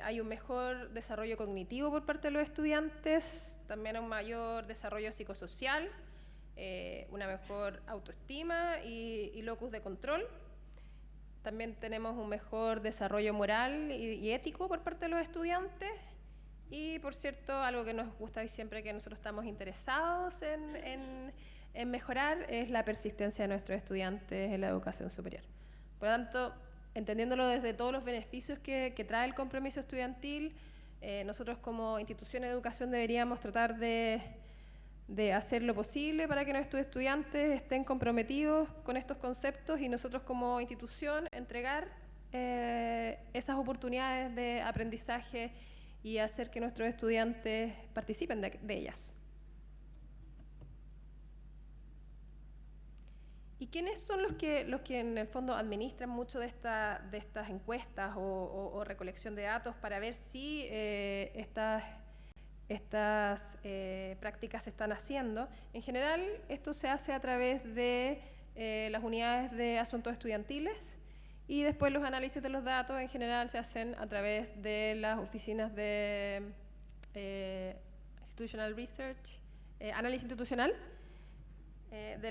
Hay un mejor desarrollo cognitivo por parte de los estudiantes, también un mayor desarrollo psicosocial, una mejor autoestima y locus de control. También tenemos un mejor desarrollo moral y ético por parte de los estudiantes. Y, por cierto, algo que nos gusta y siempre que nosotros estamos interesados en mejorar es la persistencia de nuestros estudiantes en la educación superior. Por lo tanto, entendiéndolo desde todos los beneficios que trae el compromiso estudiantil, nosotros como institución de educación deberíamos tratar de hacer lo posible para que nuestros estudiantes estén comprometidos con estos conceptos y nosotros como institución entregar esas oportunidades de aprendizaje y hacer que nuestros estudiantes participen de ellas. ¿Y quiénes son los que en el fondo administran mucho de estas encuestas o recolección de datos para ver si estas prácticas se están haciendo? En general, esto se hace a través de las unidades de asuntos estudiantiles y después los análisis de los datos en general se hacen a través de las oficinas de Institutional Research, análisis institucional de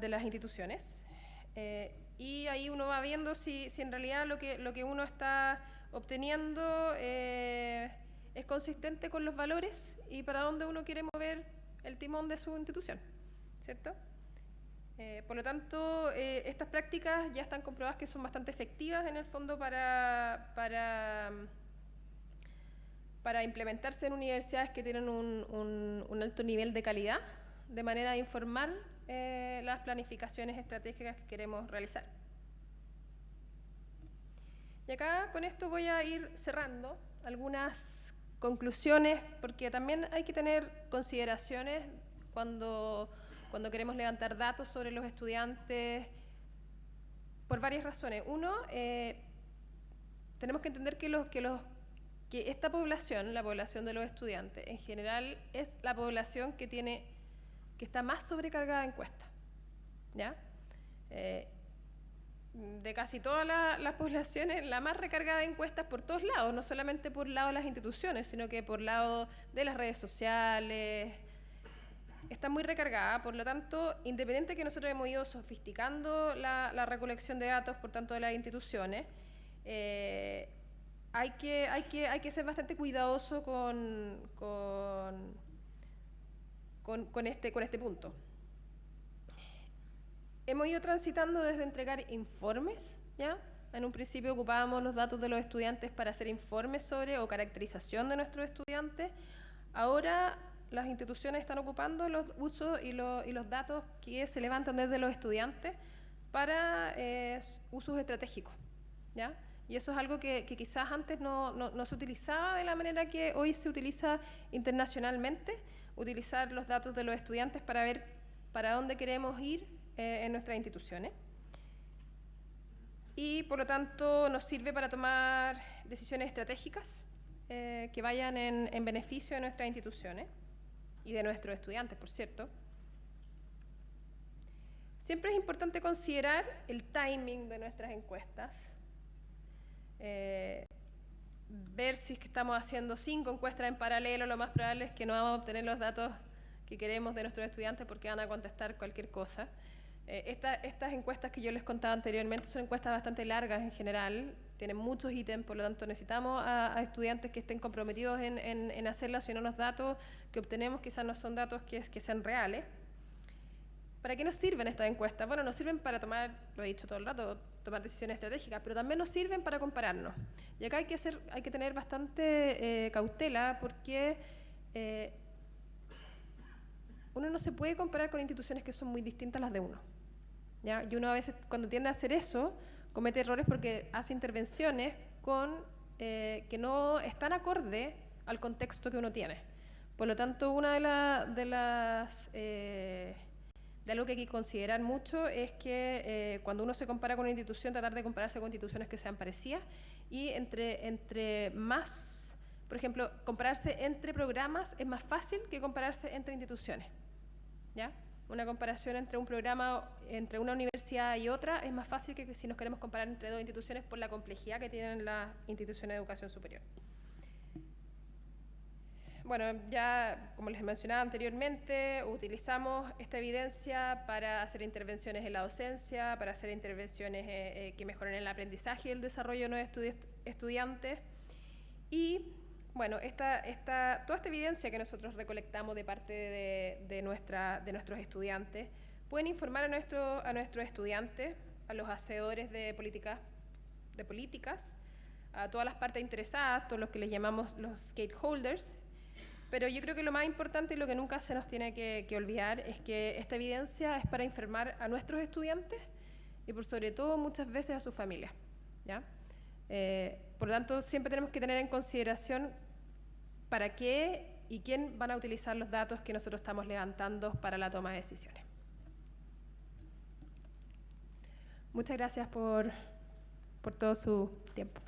las instituciones. Y ahí uno va viendo si en realidad lo que uno está obteniendo es consistente con los valores y para dónde uno quiere mover el timón de su institución, ¿cierto? Por lo tanto, estas prácticas ya están comprobadas que son bastante efectivas en el fondo para implementarse en universidades que tienen un alto nivel de calidad, de manera a informar las planificaciones estratégicas que queremos realizar. Y acá con esto voy a ir cerrando algunas conclusiones, porque también hay que tener consideraciones cuando queremos levantar datos sobre los estudiantes por varias razones. Uno, tenemos que entender que esta población, la población de los estudiantes, en general es la población que está más sobrecargada de encuestas, ¿ya? De casi todas las poblaciones, la más recargada de encuestas por todos lados, no solamente por lado de las instituciones, sino que por lado de las redes sociales. Está muy recargada, por lo tanto, independiente que nosotros hemos ido sofisticando la recolección de datos, por tanto, de las instituciones, hay que ser bastante cuidadoso con este punto. Hemos ido transitando desde entregar informes, ¿ya? En un principio ocupábamos los datos de los estudiantes para hacer informes sobre o caracterización de nuestros estudiantes. Ahora las instituciones están ocupando los usos y los datos que se levantan desde los estudiantes para usos estratégicos, ¿ya? Y eso es algo que quizás antes no se utilizaba de la manera que hoy se utiliza internacionalmente, utilizar los datos de los estudiantes para ver para dónde queremos ir en nuestras instituciones. Y por lo tanto nos sirve para tomar decisiones estratégicas que vayan en beneficio de nuestras instituciones y de nuestros estudiantes, por cierto. Siempre es importante considerar el timing de nuestras encuestas, ver si es que estamos haciendo 5 encuestas en paralelo. Lo más probable es que no vamos a obtener los datos que queremos de nuestros estudiantes porque van a contestar cualquier cosa. Estas encuestas que yo les contaba anteriormente son encuestas bastante largas en general, tienen muchos ítems, por lo tanto necesitamos a estudiantes que estén comprometidos en hacerlas, si no los datos que obtenemos quizás no son datos que sean reales. ¿Para qué nos sirven estas encuestas? Bueno, nos sirven para tomar, lo he dicho todo el rato, tomar decisiones estratégicas, pero también nos sirven para compararnos. Y acá hay que tener bastante cautela porque uno no se puede comparar con instituciones que son muy distintas a las de uno, ¿ya? Y uno a veces cuando tiende a hacer eso comete errores porque hace intervenciones que no están acorde al contexto que uno tiene. Por lo tanto, una de algo que hay que considerar mucho es que cuando uno se compara con una institución, tratar de compararse con instituciones que sean parecidas y entre más, por ejemplo, compararse entre programas es más fácil que compararse entre instituciones, ¿ya? Una comparación entre un programa, entre una universidad y otra es más fácil que si nos queremos comparar entre dos instituciones por la complejidad que tienen las instituciones de educación superior. Bueno, ya como les mencionaba anteriormente, utilizamos esta evidencia para hacer intervenciones en la docencia, para hacer intervenciones que mejoren el aprendizaje y el desarrollo de nuestros estudiantes. Y bueno, toda esta evidencia que nosotros recolectamos de parte de nuestros estudiantes pueden informar a nuestros estudiantes, a los hacedores de políticas, a todas las partes interesadas, todos los que les llamamos los stakeholders. Pero yo creo que lo más importante y lo que nunca se nos tiene que olvidar es que esta evidencia es para informar a nuestros estudiantes y por sobre todo muchas veces a sus familias, ¿ya? Por lo tanto, siempre tenemos que tener en consideración para qué y quién van a utilizar los datos que nosotros estamos levantando para la toma de decisiones. Muchas gracias por todo su tiempo.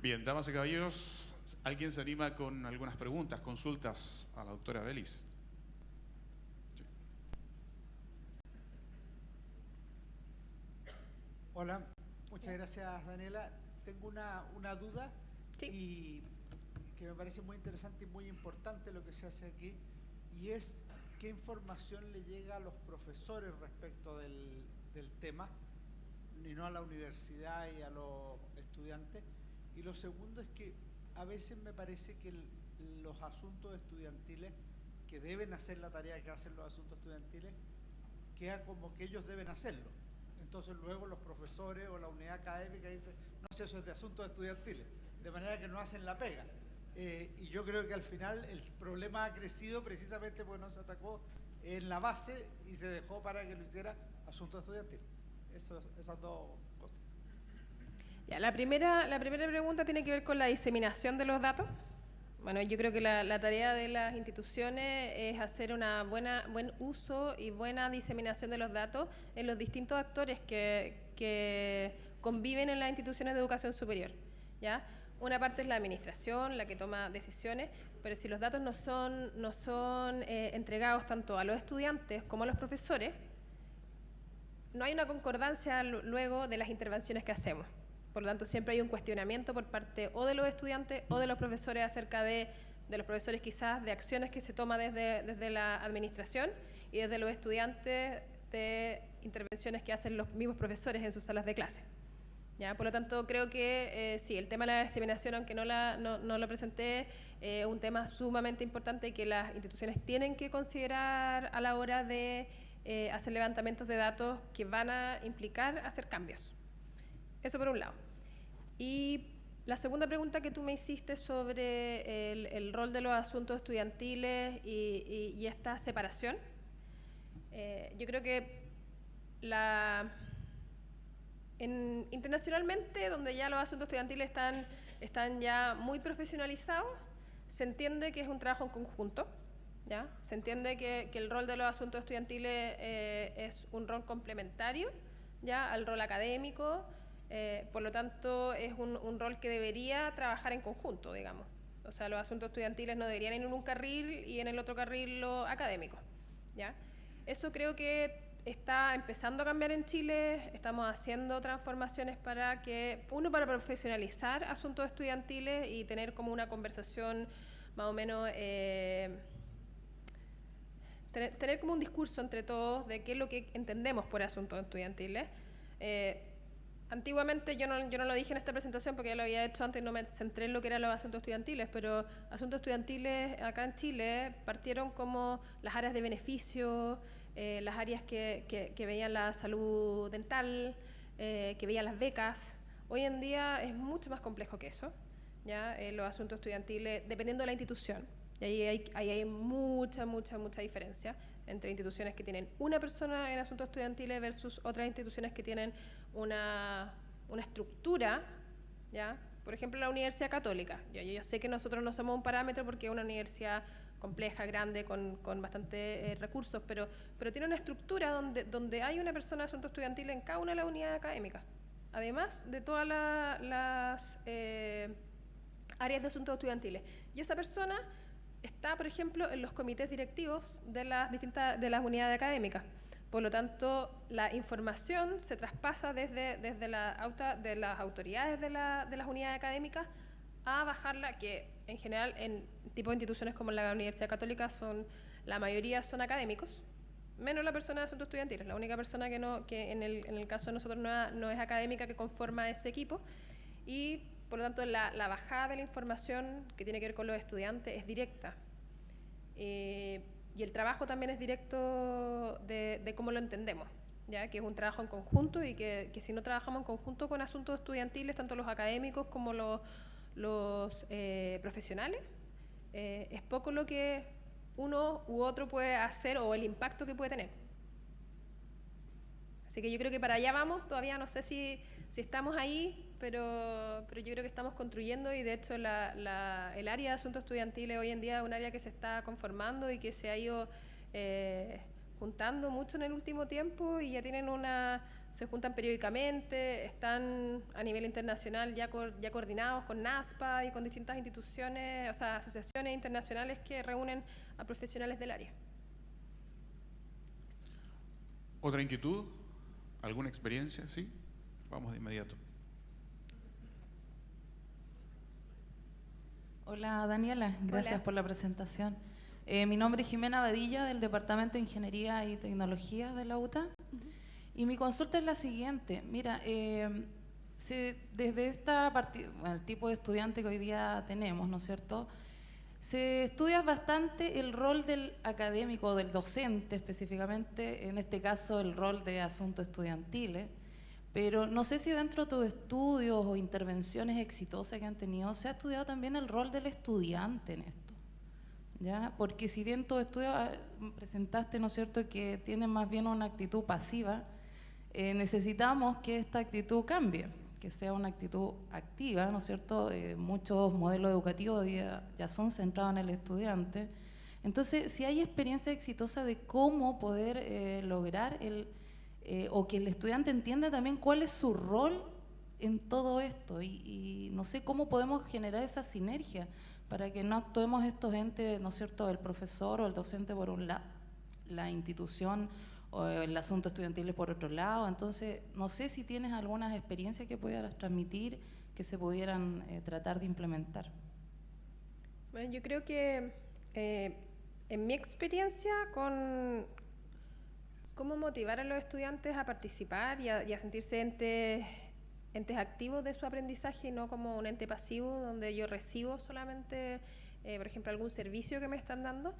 Bien, damas y caballeros, ¿alguien se anima con algunas preguntas, consultas a la doctora Belis? Sí. Hola, muchas gracias, Daniela. Tengo una duda Sí. y que me parece muy interesante y muy importante lo que se hace aquí, y es qué información le llega a los profesores respecto del tema y no a la universidad y a los estudiantes. Y lo segundo es que a veces me parece que los asuntos estudiantiles, que deben hacer la tarea que hacen los asuntos estudiantiles, queda como que ellos deben hacerlo. Entonces luego los profesores o la unidad académica dicen, no sé, eso es de asuntos estudiantiles, de manera que no hacen la pega. Y yo creo que al final el problema ha crecido precisamente porque no se atacó en la base y se dejó para que lo hiciera asuntos estudiantiles. Esas dos cosas. Ya, la primera pregunta tiene que ver con la diseminación de los datos. Bueno, yo creo que la tarea de las instituciones es hacer buen uso y buena diseminación de los datos en los distintos actores que conviven en las instituciones de educación superior, ¿ya? Una parte es la administración, la que toma decisiones, pero si los datos no son entregados tanto a los estudiantes como a los profesores, no hay una concordancia luego de las intervenciones que hacemos. Por lo tanto, siempre hay un cuestionamiento por parte o de los estudiantes o de los profesores acerca de de los profesores quizás de acciones que se toma desde la administración y desde los estudiantes de intervenciones que hacen los mismos profesores en sus salas de clase. ¿Ya? Por lo tanto, creo que sí, el tema de la diseminación, aunque no lo presenté, es un tema sumamente importante que las instituciones tienen que considerar a la hora de hacer levantamientos de datos que van a implicar hacer cambios. Eso por un lado. Y la segunda pregunta que tú me hiciste sobre el rol de los asuntos estudiantiles y esta separación, yo creo que internacionalmente, donde ya los asuntos estudiantiles están ya muy profesionalizados, se entiende que es un trabajo en conjunto, ¿ya? Se entiende que el rol de los asuntos estudiantiles es un rol complementario, ¿ya?, al rol académico, por lo tanto es un rol que debería trabajar en conjunto, digamos. O sea, los asuntos estudiantiles no deberían ir en un carril y en el otro carril lo académico, ¿ya? Eso creo que está empezando a cambiar en Chile. Estamos haciendo transformaciones para profesionalizar asuntos estudiantiles y tener como una conversación más o menos, tener como un discurso entre todos de qué es lo que entendemos por asuntos estudiantiles. Antiguamente yo no lo dije en esta presentación porque ya lo había hecho antes, no me centré en lo que eran los asuntos estudiantiles, pero asuntos estudiantiles acá en Chile partieron como las áreas de beneficio, las áreas que veían la salud dental, que veían las becas. Hoy en día es mucho más complejo que eso, ¿ya? Los asuntos estudiantiles, dependiendo de la institución, y ahí hay mucha diferencia entre instituciones que tienen una persona en asuntos estudiantiles versus otras instituciones que tienen una estructura, ¿ya? Por ejemplo, la Universidad Católica. Yo sé que nosotros no somos un parámetro porque es una universidad compleja, grande, con bastantes recursos, pero tiene una estructura donde hay una persona de asuntos estudiantiles en cada una de las unidades académicas, además de todas las áreas de asuntos estudiantiles. Y esa persona está, por ejemplo, en los comités directivos de las unidades académicas. Por lo tanto, la información se traspasa desde las autoridades de las unidades académicas a bajarla, que en general en tipo de instituciones como la Universidad Católica la mayoría son académicos, menos la persona de asuntos estudiantiles. La única persona que en el caso de nosotros no es académica que conforma ese equipo, y por lo tanto la bajada de la información que tiene que ver con los estudiantes es directa. Y el trabajo también es directo de cómo lo entendemos, ¿ya? Que es un trabajo en conjunto y que si no trabajamos en conjunto con asuntos estudiantiles, tanto los académicos como los profesionales, es poco lo que uno u otro puede hacer o el impacto que puede tener. Así que yo creo que para allá vamos. Todavía no sé si estamos ahí, pero yo creo que estamos construyendo, y de hecho el área de asuntos estudiantiles hoy en día es un área que se está conformando y que se ha ido juntando mucho en el último tiempo, y ya se juntan periódicamente, están a nivel internacional ya coordinados con NASPA y con distintas instituciones, o sea, asociaciones internacionales que reúnen a profesionales del área. ¿Otra inquietud? ¿Alguna experiencia? Sí, vamos de inmediato. Hola Daniela, gracias por la presentación. Mi nombre es Jimena Badilla, del Departamento de Ingeniería y Tecnología de la UTA. Y mi consulta es la siguiente. Mira, desde el tipo de estudiante que hoy día tenemos, ¿no es cierto?, se estudia bastante el rol del académico, del docente específicamente, en este caso el rol de asuntos estudiantiles, pero no sé si dentro de tus estudios o intervenciones exitosas que han tenido se ha estudiado también el rol del estudiante en esto, ¿ya? Porque si bien tus estudios presentaste, ¿no es cierto?, que tienen más bien una actitud pasiva, necesitamos que esta actitud cambie, que sea una actitud activa, ¿no es cierto? Muchos modelos educativos ya son centrados en el estudiante. Entonces, si hay experiencia exitosa de cómo poder lograr o que el estudiante entienda también cuál es su rol en todo esto, y no sé cómo podemos generar esa sinergia para que no actuemos estos entes, ¿no es cierto?, el profesor o el docente por un lado, la institución o el asunto estudiantil por otro lado. Entonces, no sé si tienes algunas experiencias que pudieras transmitir, que se pudieran tratar de implementar. Bueno, yo creo que en mi experiencia con cómo motivar a los estudiantes a participar y a sentirse entes activos de su aprendizaje y no como un ente pasivo donde yo recibo solamente, por ejemplo, algún servicio que me están dando.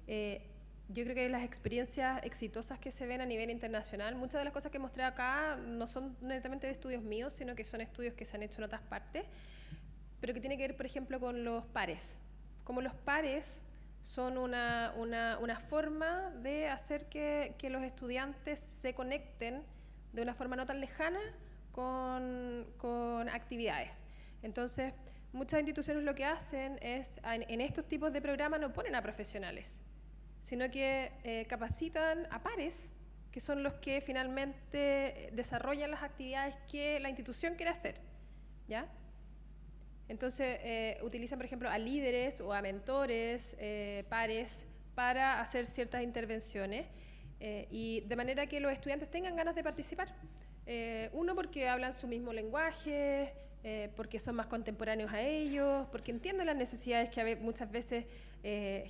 Yo creo que las experiencias exitosas que se ven a nivel internacional, muchas de las cosas que mostré acá no son netamente de estudios míos, sino que son estudios que se han hecho en otras partes, pero que tiene que ver, por ejemplo, con los pares. Como los pares son una forma de hacer que los estudiantes se conecten de una forma no tan lejana con actividades. Entonces, muchas instituciones lo que hacen es, en estos tipos de programas no ponen a profesionales, sino que capacitan a pares, que son los que finalmente desarrollan las actividades que la institución quiere hacer, ¿ya? Entonces, utilizan, por ejemplo, a líderes o a mentores, pares, para hacer ciertas intervenciones y de manera que los estudiantes tengan ganas de participar. Uno, porque hablan su mismo lenguaje, porque son más contemporáneos a ellos, porque entienden las necesidades que hay muchas veces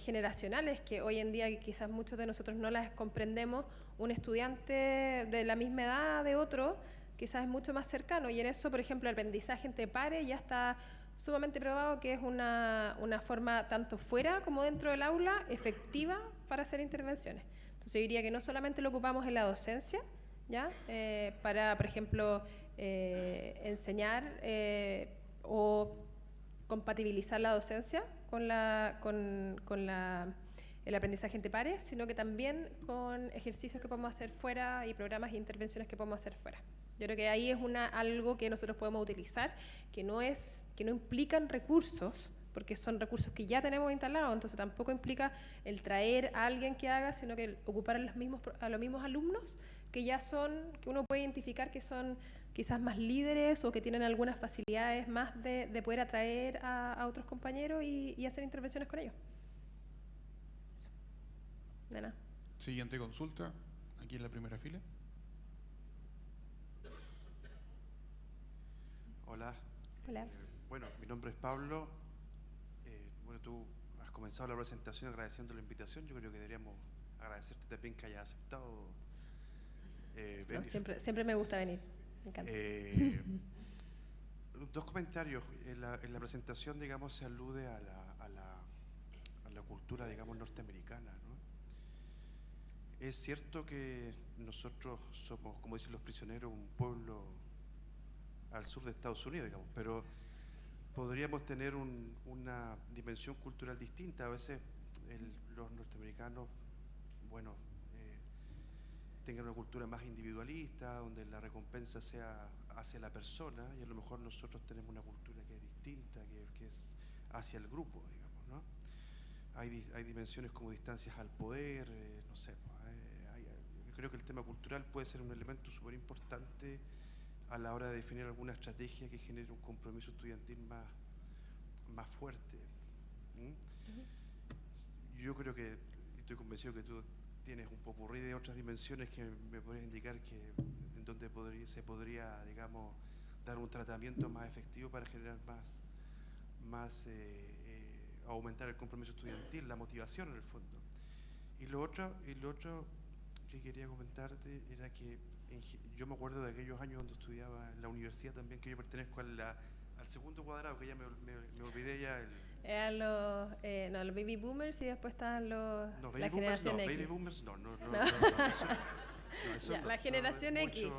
generacionales, que hoy en día quizás muchos de nosotros no las comprendemos. Un estudiante de la misma edad de otro quizás es mucho más cercano, y en eso, por ejemplo, el aprendizaje entre pares ya está sumamente probado que es una forma tanto fuera como dentro del aula efectiva para hacer intervenciones. Entonces yo diría que no solamente lo ocupamos en la docencia, ¿ya? Para, por ejemplo, enseñar o compatibilizar la docencia con el aprendizaje entre pares, sino que también con ejercicios que podemos hacer fuera y programas e intervenciones que podemos hacer fuera. Yo creo que ahí es algo que nosotros podemos utilizar, que no implican recursos, porque son recursos que ya tenemos instalados, entonces tampoco implica el traer a alguien que haga, sino que ocupar a los mismos alumnos que uno puede identificar que son quizás más líderes o que tienen algunas facilidades más de poder atraer a otros compañeros y hacer intervenciones con ellos. Eso. Nena. Siguiente consulta, aquí en la primera fila. También. Hola. Bueno, mi nombre es Pablo. Bueno, tú has comenzado la presentación agradeciendo la invitación. Yo creo que deberíamos agradecerte también que hayas aceptado venir. Siempre me gusta venir, me encanta. Dos comentarios. En la presentación, digamos, se alude a la cultura, digamos, norteamericana, ¿no? Es cierto que nosotros somos, como dicen los prisioneros, un pueblo al sur de Estados Unidos, digamos, pero podríamos tener una dimensión cultural distinta. A veces los norteamericanos, bueno, tengan una cultura más individualista, donde la recompensa sea hacia la persona, y a lo mejor nosotros tenemos una cultura que es distinta, que es hacia el grupo, digamos, ¿no? Hay dimensiones como distancias al poder, no sé, yo creo que el tema cultural puede ser un elemento súper importante a la hora de definir alguna estrategia que genere un compromiso estudiantil más fuerte. Yo creo que, estoy convencido que tú tienes un popurrí de otras dimensiones que me podrías indicar en donde se podría, digamos, dar un tratamiento más efectivo para generar aumentar el compromiso estudiantil, la motivación en el fondo. Y lo otro que quería comentarte era que yo me acuerdo de aquellos años donde estudiaba en la universidad también, que yo pertenezco al segundo cuadrado, que ya me olvidé ya Eran los baby boomers y después estaban la generación X. Baby boomers no, eso ya, no, la generación X.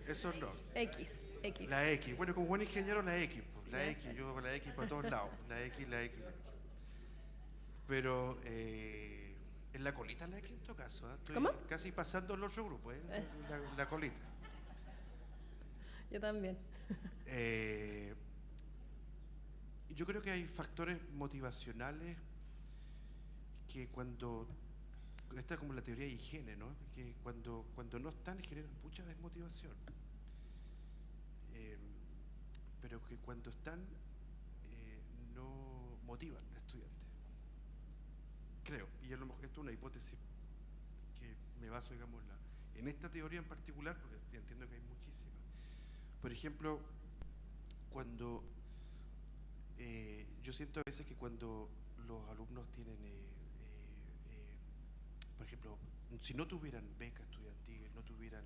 Eso no. X. La X, bueno, como buen ingeniero la X, pues, la X, yo la X para todos lados, la X. Pero en la colita la X en todo caso, ¿eh? Estoy ¿Cómo? casi pasando al otro grupo, la colita. Yo también. Yo creo que hay factores motivacionales que esta es como la teoría de higiene, ¿no? Que cuando no están generan mucha desmotivación, pero que cuando están no motivan al estudiante. Creo, y a lo mejor esto es una hipótesis que me baso, digamos, en esta teoría en particular, porque entiendo que hay muchísimas. Por ejemplo, cuando Yo siento a veces que cuando los alumnos tienen, por ejemplo, si no tuvieran beca estudiantil, no tuvieran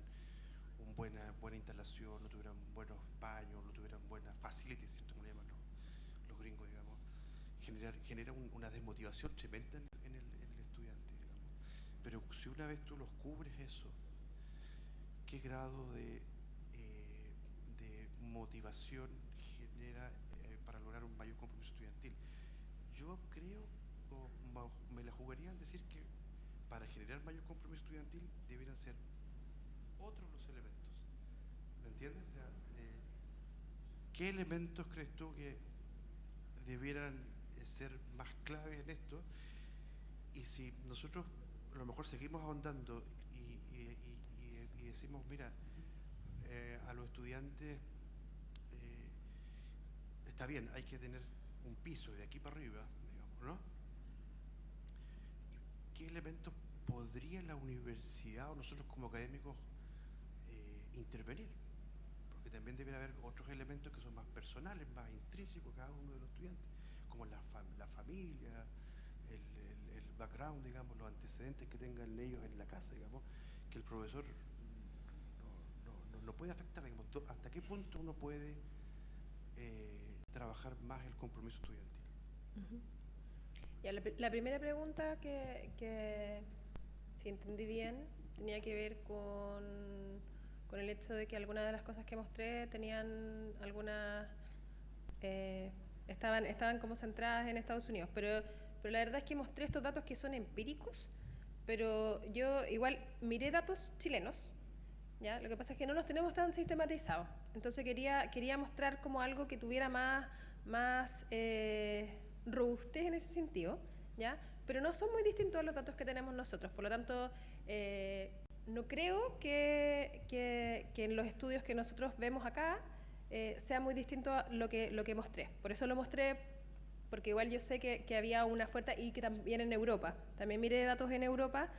buena instalación, no tuvieran buenos baños, no tuvieran buenas facilities, ¿cierto? Como le llaman los gringos, digamos, genera una desmotivación tremenda en el estudiante, digamos. Pero si una vez tú los cubres eso, ¿qué grado de motivación genera para lograr un mayor compromiso estudiantil? Yo creo, me la jugaría en decir que para generar mayor compromiso estudiantil debieran ser otros los elementos. ¿Me entiendes? O sea, ¿qué elementos crees tú que debieran ser más clave en esto? Y si nosotros a lo mejor seguimos ahondando y decimos, mira, a los estudiantes está bien, hay que tener un piso de aquí para arriba, digamos, ¿no? ¿Qué elementos podría la universidad o nosotros como académicos intervenir? Porque también debe haber otros elementos que son más personales, más intrínsecos a cada uno de los estudiantes, como la familia, el background, digamos, los antecedentes que tengan ellos en la casa, digamos, que el profesor no puede afectar, digamos, hasta qué punto uno puede trabajar más el compromiso estudiantil. Ya, la primera pregunta que, si entendí bien, tenía que ver con el hecho de que algunas de las cosas que mostré tenían algunas... estaban como centradas en Estados Unidos, pero la verdad es que mostré estos datos que son empíricos, pero yo igual miré datos chilenos, ¿ya? Lo que pasa es que no los tenemos tan sistematizados, entonces quería mostrar como algo que tuviera más robustez en ese sentido, ¿ya? Pero no son muy distintos a los datos que tenemos nosotros, por lo tanto no creo que en los estudios que nosotros vemos acá sea muy distinto a lo que mostré. Por eso lo mostré, porque igual yo sé que había una oferta y que también en Europa. También miré datos en Europa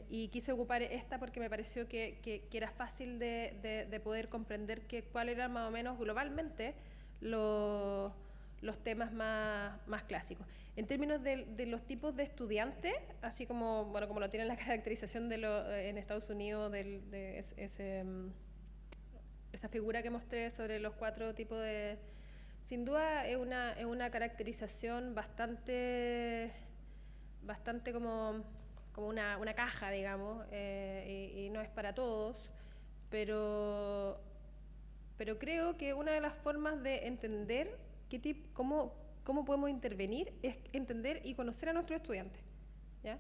y quise ocupar esta porque me pareció que era fácil de poder comprender cuáles eran más o menos globalmente los temas más clásicos. En términos de los tipos de estudiantes, así como lo tienen la caracterización en Estados Unidos, esa figura que mostré sobre los 4 tipos de... Sin duda es una caracterización bastante como una caja, digamos, y no es para todos, pero creo que una de las formas de entender cómo podemos intervenir es entender y conocer a nuestros estudiantes, ¿ya?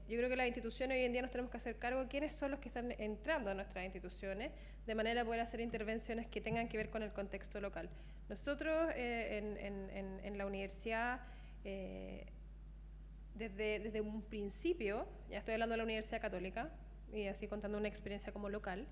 Yo creo que las instituciones hoy en día nos tenemos que hacer cargo de quiénes son los que están entrando a nuestras instituciones, de manera a poder hacer intervenciones que tengan que ver con el contexto local. Nosotros en la universidad, desde un principio, ya estoy hablando de la Universidad Católica, y así contando una experiencia como local,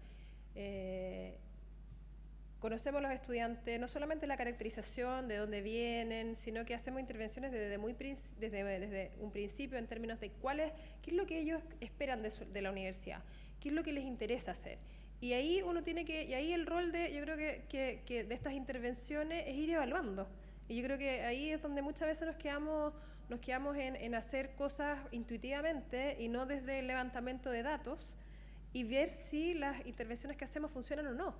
conocemos a los estudiantes, no solamente la caracterización de dónde vienen, sino que hacemos intervenciones desde un principio en términos de qué es lo que ellos esperan de la universidad, qué es lo que les interesa hacer. Y ahí ahí el rol yo creo que de estas intervenciones es ir evaluando. Y yo creo que ahí es donde muchas veces nos quedamos en hacer cosas intuitivamente y no desde el levantamiento de datos y ver si las intervenciones que hacemos funcionan o no.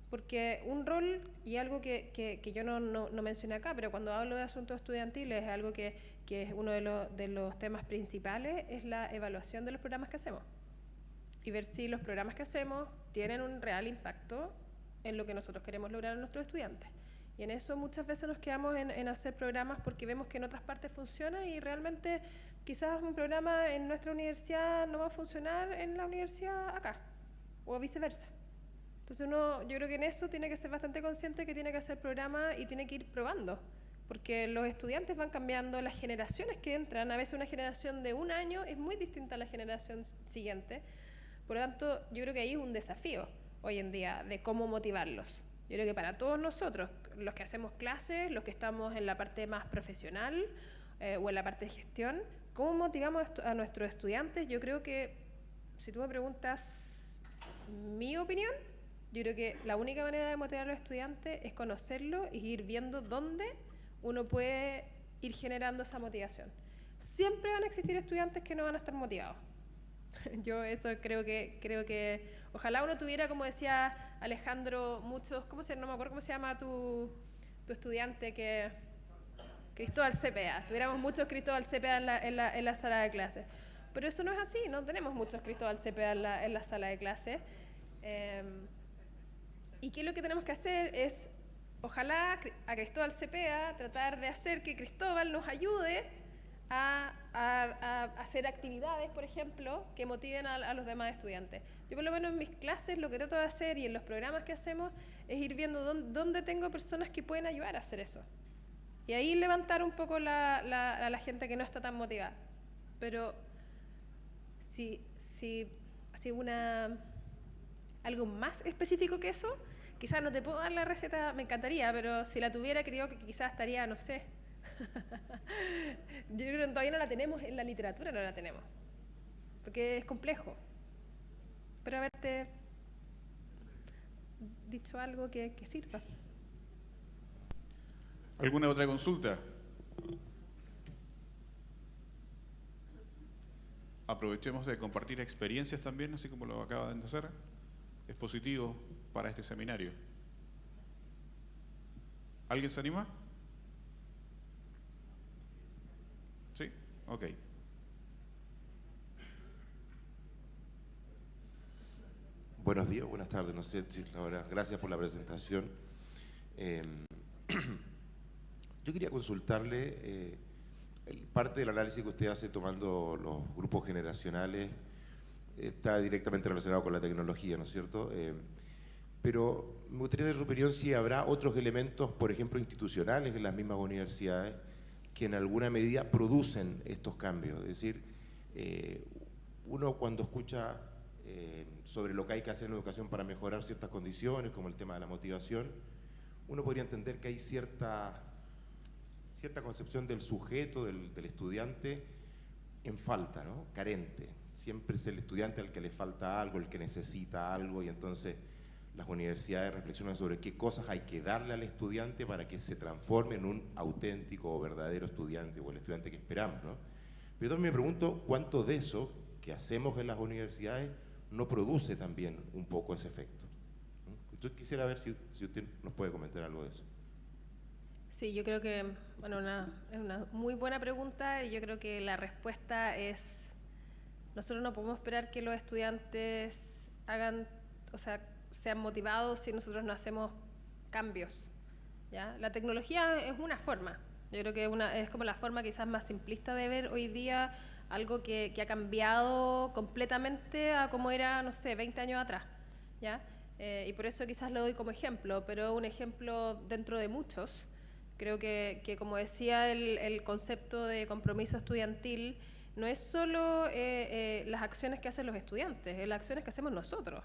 Porque un rol, y algo que yo no mencioné acá, pero cuando hablo de asuntos estudiantiles es algo que es uno de los temas principales, es la evaluación de los programas que hacemos. Y ver si los programas que hacemos tienen un real impacto en lo que nosotros queremos lograr a nuestros estudiantes. Y en eso muchas veces nos quedamos en hacer programas porque vemos que en otras partes funciona y realmente quizás un programa en nuestra universidad no va a funcionar en la universidad acá, o viceversa. Entonces yo creo que en eso tiene que ser bastante consciente que tiene que hacer programas y tiene que ir probando, porque los estudiantes van cambiando, las generaciones que entran, a veces una generación de un año es muy distinta a la generación siguiente, por lo tanto yo creo que ahí es un desafío hoy en día de cómo motivarlos. Yo creo que para todos nosotros, los que hacemos clases, los que estamos en la parte más profesional o en la parte de gestión, ¿cómo motivamos a nuestros estudiantes? Yo creo que, si tú me preguntas mi opinión, Yo creo que la única manera de motivar a los estudiantes es conocerlo y ir viendo dónde uno puede ir generando esa motivación. Siempre van a existir estudiantes que no van a estar motivados. Yo eso creo que ojalá uno tuviera, como decía Alejandro, muchos, no me acuerdo cómo se llama tu estudiante, que Cristóbal Cepeda, tuviéramos muchos Cristóbal Cepeda en la sala de clases. Pero eso no es así, no tenemos muchos Cristóbal Cepeda en la sala de clases. ¿Y qué es lo que tenemos que hacer? Es, ojalá a Cristóbal Cepeda, tratar de hacer que Cristóbal nos ayude a hacer actividades, por ejemplo, que motiven a los demás estudiantes. Yo por lo menos en mis clases lo que trato de hacer y en los programas que hacemos es ir viendo dónde tengo personas que pueden ayudar a hacer eso. Y ahí levantar un poco a la gente que no está tan motivada. Pero si algo más específico que eso, quizás no te puedo dar la receta, me encantaría, pero si la tuviera creo que quizás estaría, no sé. Yo creo que todavía no la tenemos, en la literatura no la tenemos, porque es complejo. Pero haberte dicho algo que sirva. ¿Alguna otra consulta? Aprovechemos de compartir experiencias también, así como lo acaban de hacer. Es positivo para este seminario. ¿Alguien se anima? ¿Sí? Ok. Buenos días, buenas tardes, no sé si ahora. Gracias por la presentación. Yo quería consultarle, parte del análisis que usted hace tomando los grupos generacionales está directamente relacionado con la tecnología, ¿no es cierto? Pero me gustaría saber su opinión si habrá otros elementos, por ejemplo, institucionales en las mismas universidades, que en alguna medida producen estos cambios. Es decir, uno cuando escucha sobre lo que hay que hacer en la educación para mejorar ciertas condiciones, como el tema de la motivación, uno podría entender que hay cierta concepción del sujeto, del estudiante, en falta, ¿no? Carente. Siempre es el estudiante al que le falta algo, el que necesita algo, y entonces las universidades reflexionan sobre qué cosas hay que darle al estudiante para que se transforme en un auténtico o verdadero estudiante, o el estudiante que esperamos, ¿no? Pero también me pregunto cuánto de eso que hacemos en las universidades no produce también un poco ese efecto. Yo quisiera ver si usted nos puede comentar algo de eso. Sí, yo creo que, bueno, es una muy buena pregunta, y yo creo que la respuesta es, nosotros no podemos esperar que los estudiantes sean motivados si nosotros no hacemos cambios, ¿ya? La tecnología es una forma, yo creo que es como la forma quizás más simplista de ver hoy día algo que ha cambiado completamente a como era, no sé, 20 años atrás, ¿ya? Y por eso quizás lo doy como ejemplo, pero un ejemplo dentro de muchos. Creo que como decía, el concepto de compromiso estudiantil no es solo las acciones que hacen los estudiantes, es las acciones que hacemos nosotros,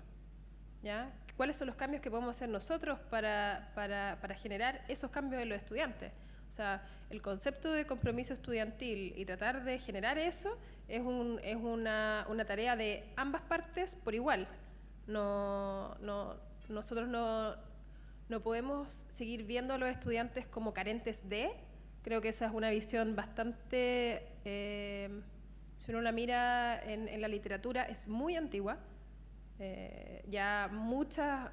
¿ya? ¿Cuáles son los cambios que podemos hacer nosotros para generar esos cambios en los estudiantes? O sea, el concepto de compromiso estudiantil y tratar de generar eso es una tarea de ambas partes por igual. Nosotros no podemos seguir viendo a los estudiantes como carentes de. Creo que esa es una visión bastante, si uno la mira en la literatura, es muy antigua. Ya mucha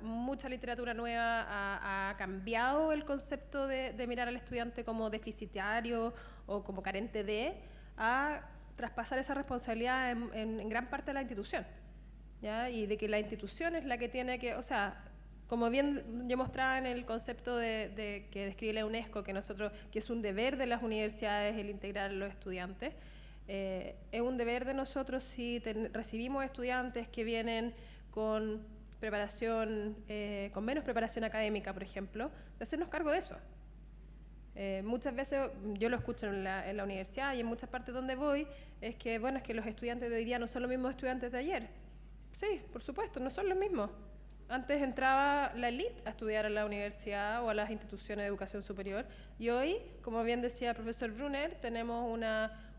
literatura nueva ha cambiado el concepto de mirar al estudiante como deficitario o como carente de, a traspasar esa responsabilidad en gran parte de la institución, ¿ya? Y de que la institución es la que tiene que, o sea, como bien yo mostraba en el concepto que describe la UNESCO, que es un deber de las universidades el integrar a los estudiantes, es un deber de nosotros si recibimos estudiantes que vienen con preparación, con menos preparación académica, por ejemplo, de hacernos cargo de eso. Muchas veces yo lo escucho en la universidad y en muchas partes donde voy, es que los estudiantes de hoy día no son los mismos estudiantes de ayer. Sí, por supuesto, no son los mismos. Antes entraba la élite a estudiar a la universidad o a las instituciones de educación superior, y hoy, como bien decía el profesor Brunner, tenemos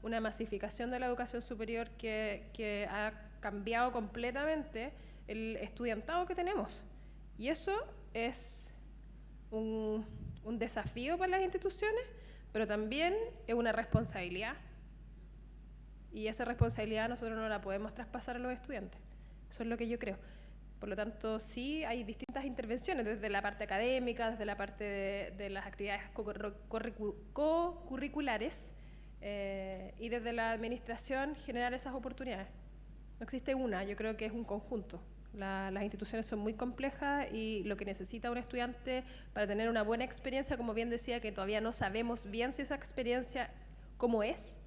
una masificación de la educación superior que ha cambiado completamente el estudiantado que tenemos. Y eso es un desafío para las instituciones, pero también es una responsabilidad. Y esa responsabilidad nosotros no la podemos traspasar a los estudiantes. Eso es lo que yo creo. Por lo tanto, sí hay distintas intervenciones, desde la parte académica, desde la parte de las actividades co-curriculares, y desde la administración generar esas oportunidades. No existe una, yo creo que es un conjunto. Las instituciones son muy complejas y lo que necesita un estudiante para tener una buena experiencia, como bien decía, que todavía no sabemos bien si esa experiencia, cómo es,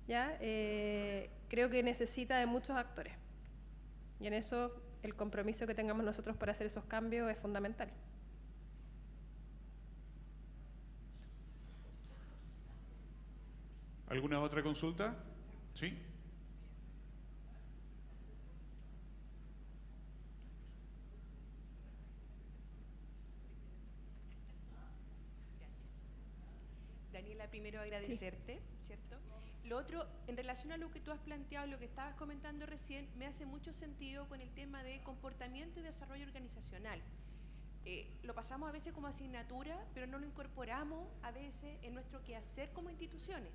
¿ya? Creo que necesita de muchos actores. Y en eso el compromiso que tengamos nosotros para hacer esos cambios es fundamental. ¿Alguna otra consulta? Sí. Daniela, primero agradecerte, ¿cierto? Lo otro, en relación a lo que tú has planteado, lo que estabas comentando recién, me hace mucho sentido con el tema de comportamiento y desarrollo organizacional. Lo pasamos a veces como asignatura, pero no lo incorporamos a veces en nuestro quehacer como instituciones.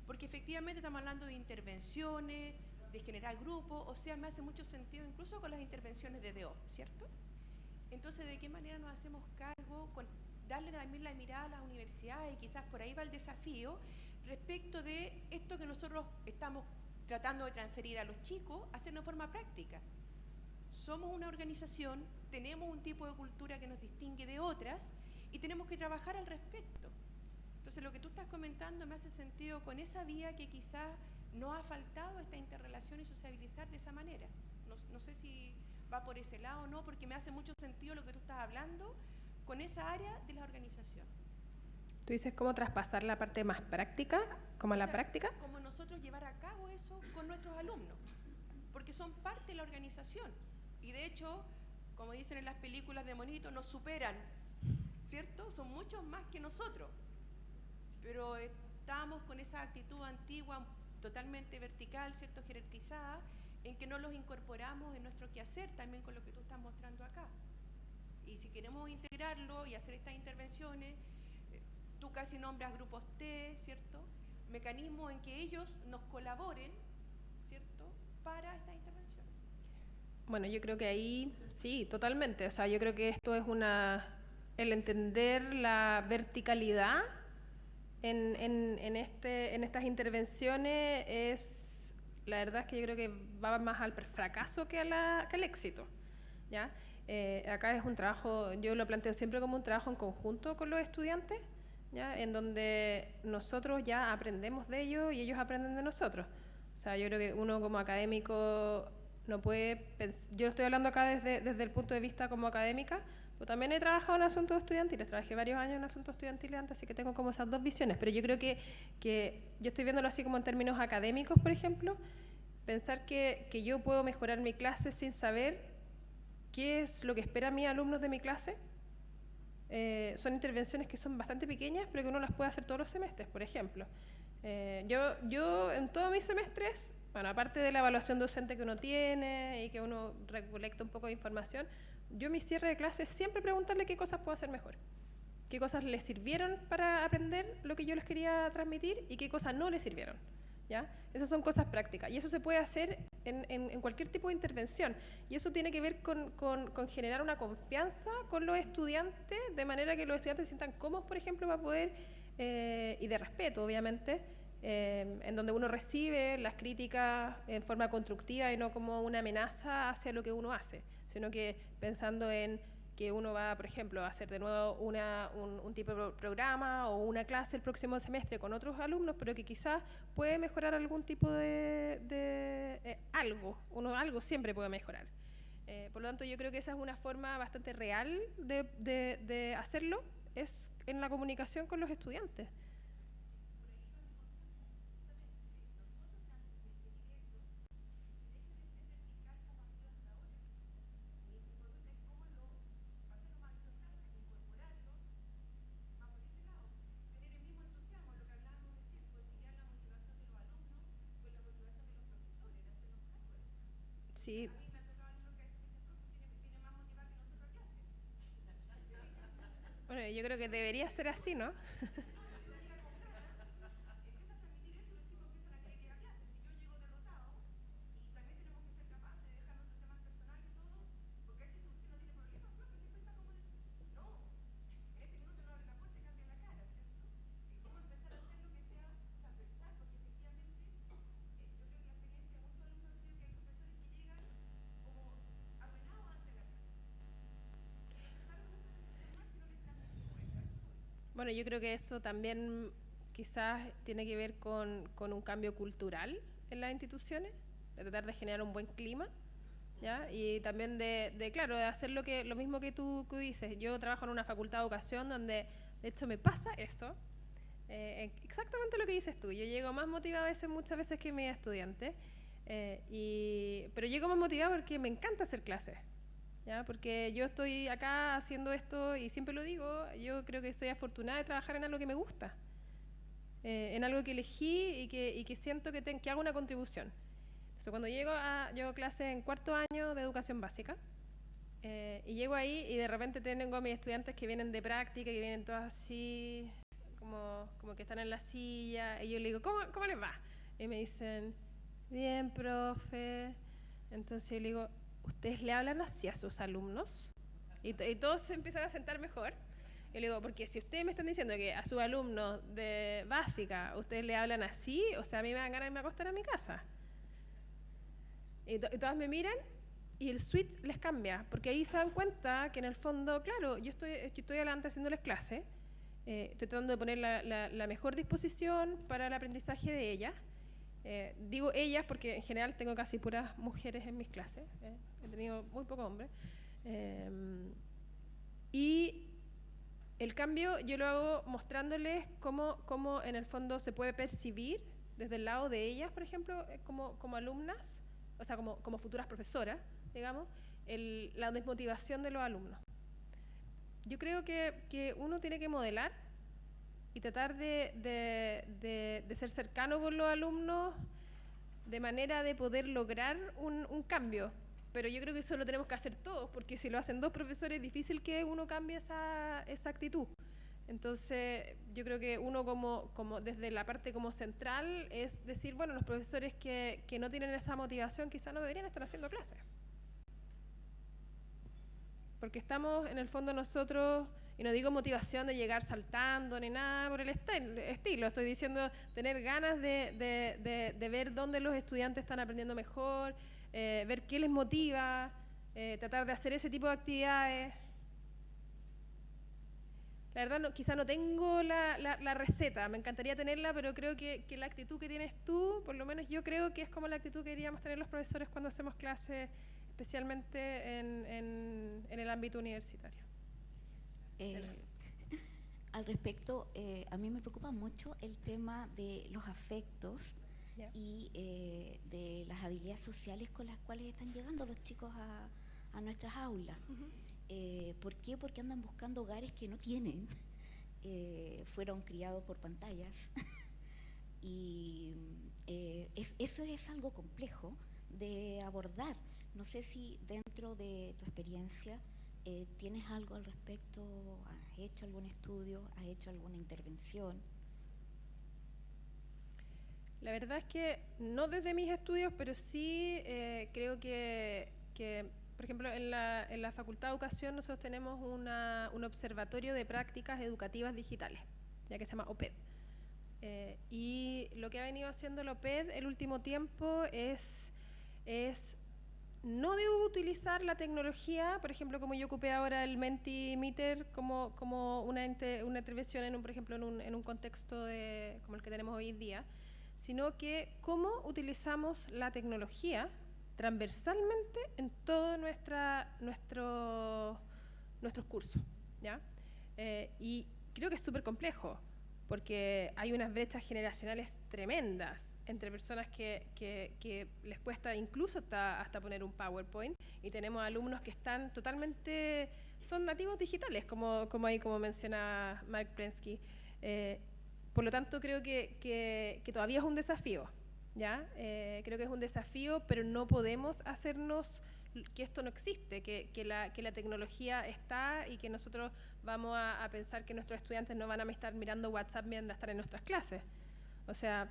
Porque efectivamente estamos hablando de intervenciones, de generar grupos, o sea, me hace mucho sentido incluso con las intervenciones de DO, ¿cierto? Entonces, ¿de qué manera nos hacemos cargo con darle también la mirada a las universidades, y quizás por ahí va el desafío, respecto de esto que nosotros estamos tratando de transferir a los chicos, hacerlo de forma práctica? Somos una organización, tenemos un tipo de cultura que nos distingue de otras y tenemos que trabajar al respecto. Entonces, lo que tú estás comentando me hace sentido con esa vía que quizás nos ha faltado esta interrelación y sociabilizar de esa manera. No sé si va por ese lado o no, porque me hace mucho sentido lo que tú estás hablando con esa área de la organización. ¿Tú dices cómo traspasar la parte más práctica, como a la práctica? Cómo nosotros llevar a cabo eso con nuestros alumnos, porque son parte de la organización. Y de hecho, como dicen en las películas de monitos, nos superan, ¿cierto? Son muchos más que nosotros. Pero estamos con esa actitud antigua, totalmente vertical, ¿cierto? Jerarquizada, en que no los incorporamos en nuestro quehacer, también con lo que tú estás mostrando acá. Y si queremos integrarlo y hacer estas intervenciones, tú casi nombras grupos T, ¿cierto? Mecanismos en que ellos nos colaboren, ¿cierto? Para esta intervención. Bueno, yo creo que ahí sí, totalmente. O sea, yo creo que esto es el entender la verticalidad en estas intervenciones es, la verdad es que yo creo que va más al fracaso que al éxito, ¿ya? Acá es un trabajo, yo lo planteo siempre como un trabajo en conjunto con los estudiantes, ¿ya? En donde nosotros ya aprendemos de ellos y ellos aprenden de nosotros. O sea, yo creo que uno como académico no puede yo estoy hablando acá desde el punto de vista como académica, pero también he trabajado en asuntos estudiantiles, trabajé varios años en asuntos estudiantiles antes, así que tengo como esas dos visiones, pero yo creo que yo estoy viéndolo así como en términos académicos, por ejemplo, pensar que yo puedo mejorar mi clase sin saber qué es lo que esperan mis alumnos de mi clase. Son intervenciones que son bastante pequeñas, pero que uno las puede hacer todos los semestres, por ejemplo. Yo en todos mis semestres, bueno, aparte de la evaluación docente que uno tiene y que uno recolecta un poco de información, yo en mi cierre de clases siempre preguntarle qué cosas puedo hacer mejor, qué cosas les sirvieron para aprender lo que yo les quería transmitir y qué cosas no les sirvieron, ¿ya? Esas son cosas prácticas y eso se puede hacer en cualquier tipo de intervención, y eso tiene que ver con generar una confianza con los estudiantes, de manera que los estudiantes se sientan cómodos, por ejemplo, para poder, y de respeto, obviamente, en donde uno recibe las críticas en forma constructiva y no como una amenaza hacia lo que uno hace, sino que pensando en que uno va, por ejemplo, a hacer de nuevo un tipo de programa o una clase el próximo semestre con otros alumnos, pero que quizás puede mejorar algún tipo de algo siempre puede mejorar. Por lo tanto, yo creo que esa es una forma bastante real de hacerlo, es en la comunicación con los estudiantes. Sí. Bueno, yo creo que debería ser así, ¿no? Bueno, yo creo que eso también quizás tiene que ver con un cambio cultural en las instituciones, de tratar de generar un buen clima, ¿ya? Y también claro, de hacer lo mismo que tú dices. Yo trabajo en una facultad de educación donde, de hecho, me pasa eso, exactamente lo que dices tú. Yo llego más motivada muchas veces que mis estudiantes, pero llego más motivada porque me encanta hacer clases. ¿Ya? Porque yo estoy acá haciendo esto y siempre lo digo, yo creo que estoy afortunada de trabajar en algo que me gusta, en algo que elegí y que siento que hago una contribución. Entonces, cuando llego a clase en 4º año de educación básica, y llego ahí y de repente tengo a mis estudiantes que vienen de práctica, que vienen todos así, como que están en la silla, y yo les digo, ¿cómo les va? Y me dicen, bien, profe. Entonces yo le digo, ¿ustedes le hablan así a sus alumnos? Y todos se empiezan a sentar mejor. Y le digo, porque si ustedes me están diciendo que a sus alumnos de básica ustedes le hablan así, o sea, a mí me dan ganas de irme a acostar a mi casa. Y todas me miran y el switch les cambia, porque ahí se dan cuenta que en el fondo, claro, yo estoy adelante haciéndoles clase, estoy tratando de poner la mejor disposición para el aprendizaje de ellas. Digo ellas porque en general tengo casi puras mujeres en mis clases, he tenido muy pocos hombres, y el cambio yo lo hago mostrándoles cómo en el fondo se puede percibir desde el lado de ellas, por ejemplo, como alumnas, o sea, como futuras profesoras, digamos, la desmotivación de los alumnos. Yo creo que uno tiene que modelar y tratar de ser cercano con los alumnos de manera de poder lograr un cambio. Pero yo creo que eso lo tenemos que hacer todos, porque si lo hacen 2 profesores es difícil que uno cambie esa actitud. Entonces, yo creo que uno como desde la parte como central es decir, bueno, los profesores que no tienen esa motivación quizás no deberían estar haciendo clases. Porque estamos en el fondo nosotros, y no digo motivación de llegar saltando ni nada por el estilo, estoy diciendo tener ganas de ver dónde los estudiantes están aprendiendo mejor, ver qué les motiva, tratar de hacer ese tipo de actividades. La verdad, quizá no tengo la receta, me encantaría tenerla, pero creo que la actitud que tienes tú, por lo menos yo creo que es como la actitud que deberíamos tener los profesores cuando hacemos clases, especialmente en el ámbito universitario. Al respecto, a mí me preocupa mucho el tema de los afectos y de las habilidades sociales con las cuales están llegando los chicos a nuestras aulas. ¿Por qué? Porque andan buscando hogares que no tienen, fueron criados por pantallas y eso es algo complejo de abordar. No sé si dentro de tu experiencia tienes algo al respecto, has hecho algún estudio, has hecho alguna intervención. La verdad es que no desde mis estudios, pero sí creo que por ejemplo, en la Facultad de Educación nosotros tenemos un observatorio de prácticas educativas digitales, ya que se llama OPED. Y lo que ha venido haciendo el OPED el último tiempo es no de utilizar la tecnología, por ejemplo, como yo ocupé ahora el Mentimeter como una intervención, por ejemplo, en un contexto como el que tenemos hoy en día, sino que cómo utilizamos la tecnología transversalmente en todos nuestros cursos, ¿ya? Y creo que es súper complejo, porque hay unas brechas generacionales tremendas entre personas que les cuesta incluso hasta poner un PowerPoint, y tenemos alumnos que están son nativos digitales, como menciona Mark Prensky. Por lo tanto, creo que todavía es un desafío, ¿ya? Creo que es un desafío, pero no podemos hacernos que esto no existe, que la tecnología está y que nosotros vamos a pensar que nuestros estudiantes no van a estar mirando WhatsApp mientras están en nuestras clases. O sea,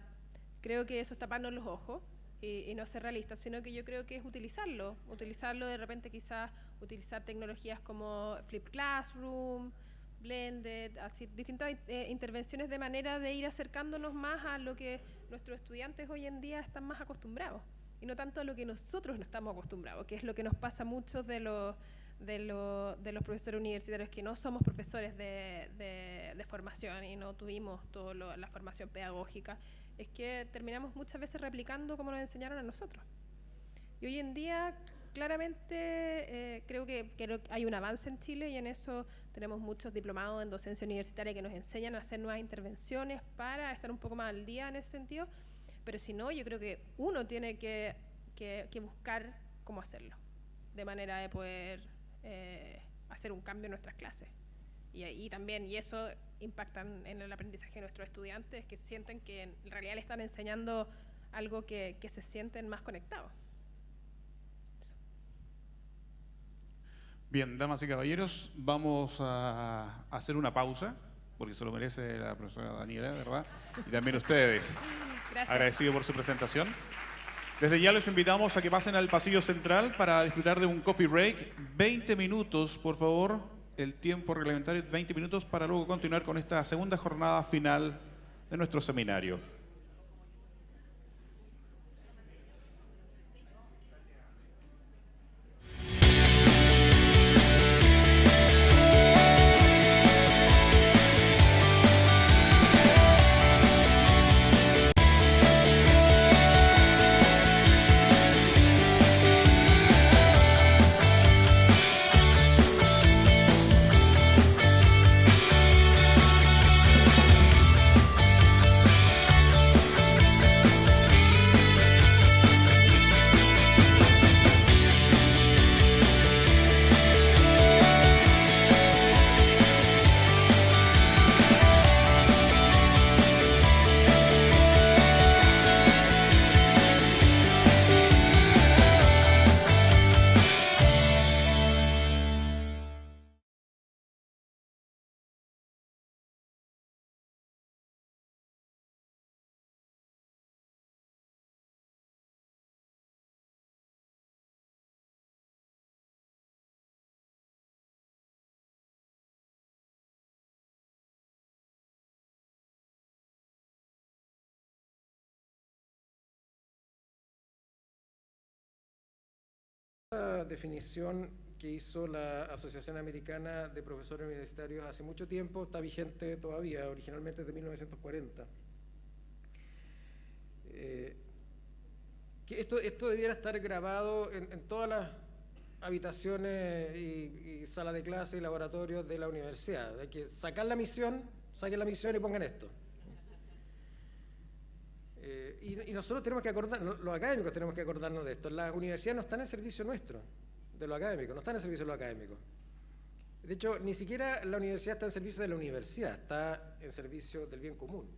creo que eso es taparnos los ojos y no ser realistas, sino que yo creo que es utilizarlo de repente, quizás utilizar tecnologías como Flipped Classroom, Blended, así, distintas intervenciones de manera de ir acercándonos más a lo que nuestros estudiantes hoy en día están más acostumbrados y no tanto a lo que nosotros no estamos acostumbrados, que es lo que nos pasa a muchos de los profesores universitarios que no somos profesores de formación y no tuvimos toda la formación pedagógica, es que terminamos muchas veces replicando como nos enseñaron a nosotros. Y hoy en día, claramente, creo que hay un avance en Chile y en eso tenemos muchos diplomados en docencia universitaria que nos enseñan a hacer nuevas intervenciones para estar un poco más al día en ese sentido, pero si no, yo creo que uno tiene que buscar cómo hacerlo, de manera de poder hacer un cambio en nuestras clases. Y también, y eso impacta en el aprendizaje de nuestros estudiantes, que sienten que en realidad le están enseñando algo que se sienten más conectados. Eso. Bien, damas y caballeros, vamos a hacer una pausa, porque se lo merece la profesora Daniela, ¿verdad? Y también ustedes. Gracias. Agradecido por su presentación. Desde ya los invitamos a que pasen al pasillo central para disfrutar de un coffee break. 20 minutos, por favor. El tiempo reglamentario es 20 minutos para luego continuar con esta segunda jornada final de nuestro seminario. La definición que hizo la Asociación Americana de Profesores Universitarios hace mucho tiempo está vigente todavía, originalmente de 1940. Que esto debiera estar grabado en todas las habitaciones y salas de clase y laboratorios de la universidad. Hay que saquen la misión y pongan esto. Y nosotros tenemos que acordarnos, los académicos tenemos que acordarnos de esto. Las universidades no están en servicio nuestro, de los académicos, no están en servicio de los académicos. De hecho, ni siquiera la universidad está en servicio de la universidad, está en servicio del bien común.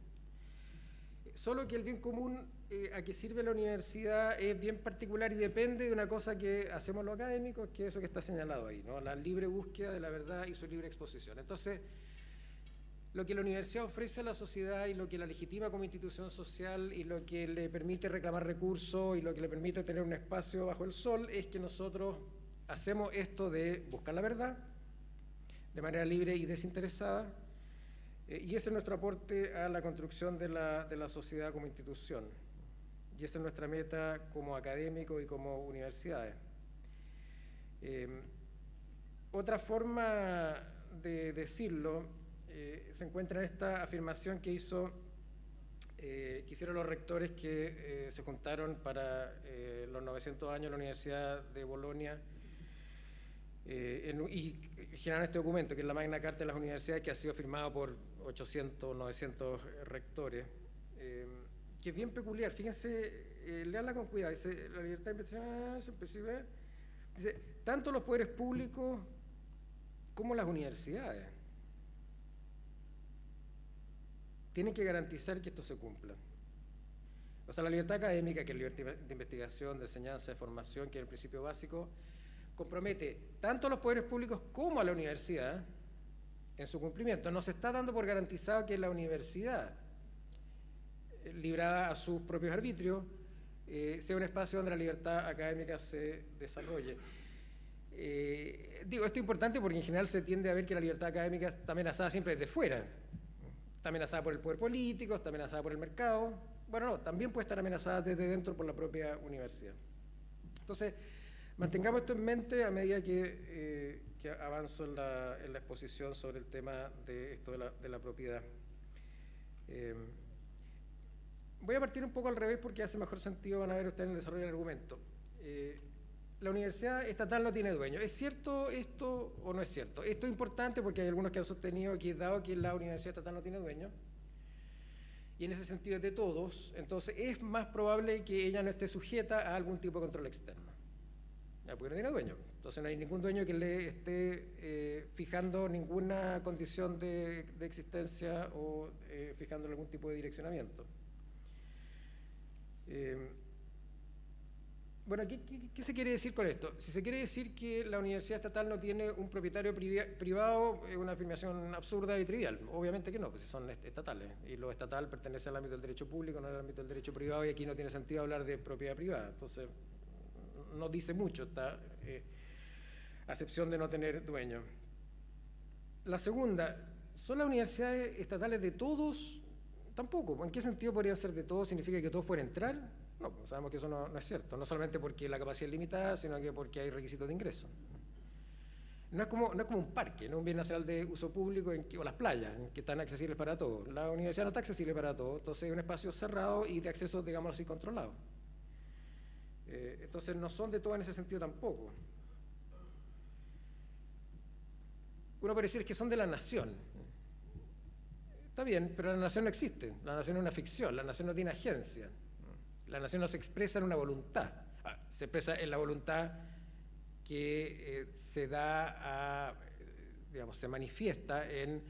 Solo que el bien común a que sirve la universidad es bien particular y depende de una cosa que hacemos los académicos, que es eso que está señalado ahí, ¿no? La libre búsqueda de la verdad y su libre exposición. Entonces, lo que la universidad ofrece a la sociedad y lo que la legitima como institución social y lo que le permite reclamar recursos y lo que le permite tener un espacio bajo el sol es que nosotros hacemos esto de buscar la verdad de manera libre y desinteresada y ese es nuestro aporte a la construcción de la sociedad como institución y esa es nuestra meta como académicos y como universidades. Otra forma de decirlo se encuentra en esta afirmación que hicieron los rectores que se juntaron para los 900 años de la Universidad de Bolonia y generaron este documento que es la Magna Carta de las Universidades, que ha sido firmado por 800, 900 rectores, que es bien peculiar. Fíjense, leanla con cuidado. Dice: la libertad de investigación se percibe, dice, tanto los poderes públicos como las universidades tienen que garantizar que esto se cumpla. O sea, la libertad académica, que es libertad de investigación, de enseñanza, de formación, que es el principio básico, compromete tanto a los poderes públicos como a la universidad en su cumplimiento. No se está dando por garantizado que la universidad, librada a sus propios arbitrios, sea un espacio donde la libertad académica se desarrolle. Digo, esto es importante porque en general se tiende a ver que la libertad académica está amenazada siempre desde fuera. Está amenazada por el poder político, está amenazada por el mercado. Bueno, no, también puede estar amenazada desde dentro por la propia universidad. Entonces, mantengamos esto en mente a medida que avanzo en la exposición sobre el tema de esto de la propiedad. Voy a partir un poco al revés porque hace mejor sentido, van a ver ustedes en el desarrollo del argumento. La universidad estatal no tiene dueño. ¿Es cierto esto o no es cierto? Esto es importante porque hay algunos que han sostenido que dado que la universidad estatal no tiene dueño, y en ese sentido es de todos, entonces es más probable que ella no esté sujeta a algún tipo de control externo. Ya, porque no tiene dueño. Entonces no hay ningún dueño que le esté fijando ninguna condición de existencia o fijando algún tipo de direccionamiento. Bueno, ¿qué se quiere decir con esto? Si se quiere decir que la universidad estatal no tiene un propietario privado, es una afirmación absurda y trivial. Obviamente que no, pues son estatales. Y lo estatal pertenece al ámbito del derecho público, no al ámbito del derecho privado, y aquí no tiene sentido hablar de propiedad privada. Entonces, no dice mucho esta acepción de no tener dueño. La segunda, ¿son las universidades estatales de todos? Tampoco. ¿En qué sentido podrían ser de todos? ¿Significa que todos pueden entrar? No, pues sabemos que eso no es cierto, no solamente porque la capacidad es limitada, sino que porque hay requisitos de ingreso. No es como un parque, no es un bien nacional de uso público o las playas, que están accesibles para todos. La universidad no está accesible para todos, entonces es un espacio cerrado y de acceso, digamos así, controlado. Entonces no son de todos en ese sentido tampoco. Uno puede decir que son de la nación. Está bien, pero la nación no existe, la nación es una ficción, la nación no tiene agencia. La nación no se expresa en una voluntad, se expresa en la voluntad que se da digamos, se manifiesta en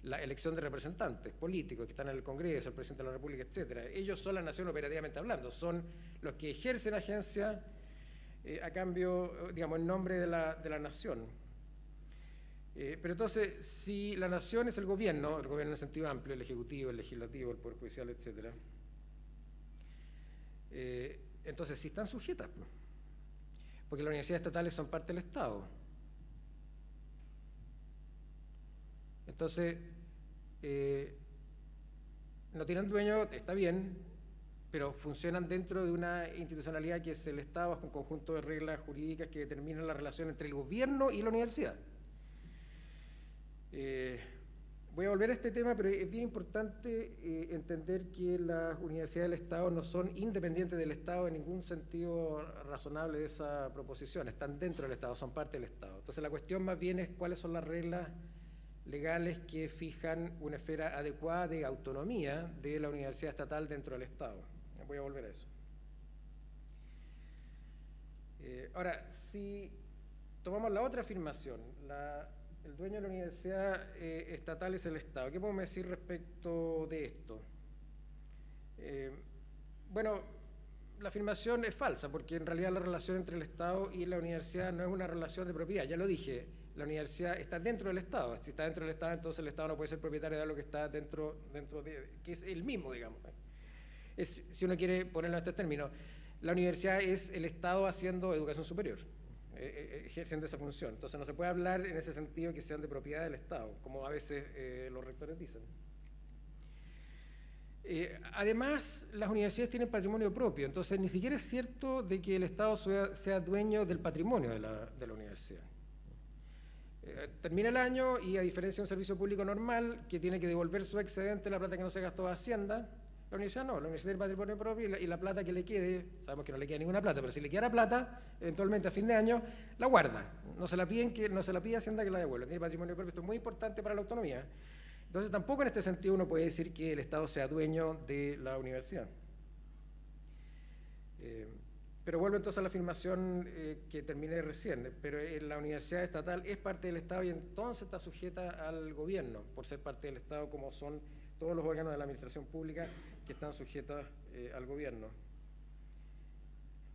la elección de representantes políticos que están en el Congreso, el presidente de la República, etc. Ellos son la nación operativamente hablando, son los que ejercen agencia a cambio, digamos, en nombre de la nación. Pero entonces, si la nación es el gobierno en el sentido amplio, el ejecutivo, el legislativo, el poder judicial, etc., entonces sí están sujetas, porque las universidades estatales son parte del Estado. Entonces, no tienen dueño, está bien, pero funcionan dentro de una institucionalidad que es el Estado, con un conjunto de reglas jurídicas que determinan la relación entre el gobierno y la universidad. Voy a volver a este tema, pero es bien importante entender que las universidades del Estado no son independientes del Estado en ningún sentido razonable de esa proposición, están dentro del Estado, son parte del Estado. Entonces la cuestión más bien es cuáles son las reglas legales que fijan una esfera adecuada de autonomía de la universidad estatal dentro del Estado. Voy a volver a eso. Ahora, si tomamos la otra afirmación, el dueño de la universidad estatal es el Estado. ¿Qué podemos decir respecto de esto? Bueno, la afirmación es falsa, porque en realidad la relación entre el Estado y la universidad no es una relación de propiedad. Ya lo dije, la universidad está dentro del Estado. Si está dentro del Estado, entonces el Estado no puede ser propietario de algo que está dentro de, que es el mismo, digamos. Si uno quiere ponerlo en estos términos, la universidad es el Estado haciendo educación superior, ejerciendo esa función. Entonces no se puede hablar en ese sentido que sean de propiedad del Estado, como a veces los rectores dicen. Además, las universidades tienen patrimonio propio, entonces ni siquiera es cierto de que el Estado sea dueño del patrimonio de la universidad. Termina el año y, a diferencia de un servicio público normal que tiene que devolver su excedente, la plata que no se gastó a Hacienda, la universidad no, la universidad tiene patrimonio propio y la plata que le quede, sabemos que no le queda ninguna plata, pero si le queda plata, eventualmente a fin de año, la guarda. No se la pide Hacienda que la devuelva, tiene patrimonio propio. Esto es muy importante para la autonomía. Entonces tampoco en este sentido uno puede decir que el Estado sea dueño de la universidad. Pero vuelvo entonces a la afirmación que terminé recién, pero la universidad estatal es parte del Estado y entonces está sujeta al gobierno, por ser parte del Estado, como son todos los órganos de la administración pública, que están sujetas al gobierno.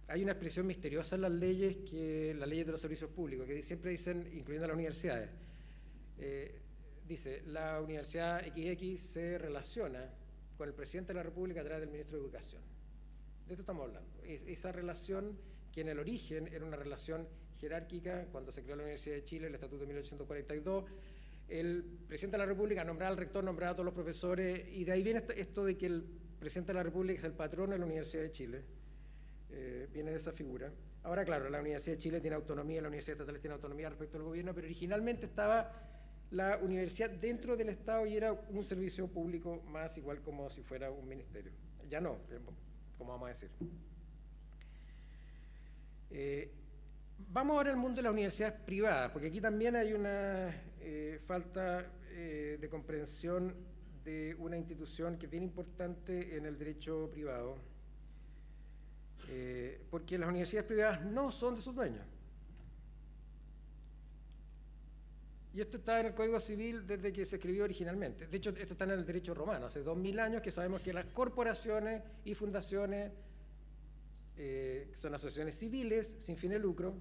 Hay una expresión misteriosa en las leyes, que las leyes de los servicios públicos, que siempre dicen, incluyendo las universidades, dice, la universidad XX se relaciona con el presidente de la República a través del ministro de Educación. De esto estamos hablando. Esa relación, que en el origen era una relación jerárquica, cuando se creó la Universidad de Chile, el Estatuto de 1842, el presidente de la República nombraba al rector, nombraba a todos los profesores, y de ahí viene esto de que el presidente de la República es el patrón de la Universidad de Chile. Viene de esa figura. Ahora, claro, la Universidad de Chile tiene autonomía, la Universidad Estatal tiene autonomía respecto al gobierno, pero originalmente estaba la universidad dentro del Estado y era un servicio público más, igual como si fuera un ministerio. Ya no, como vamos a decir. Vamos ahora al mundo de las universidades privadas, porque aquí también hay una falta de comprensión de una institución que es bien importante en el derecho privado, porque las universidades privadas no son de sus dueños. Y esto está en el Código Civil desde que se escribió originalmente. De hecho, esto está en el derecho romano, hace 2000 años que sabemos que las corporaciones y fundaciones son asociaciones civiles sin fin de lucro.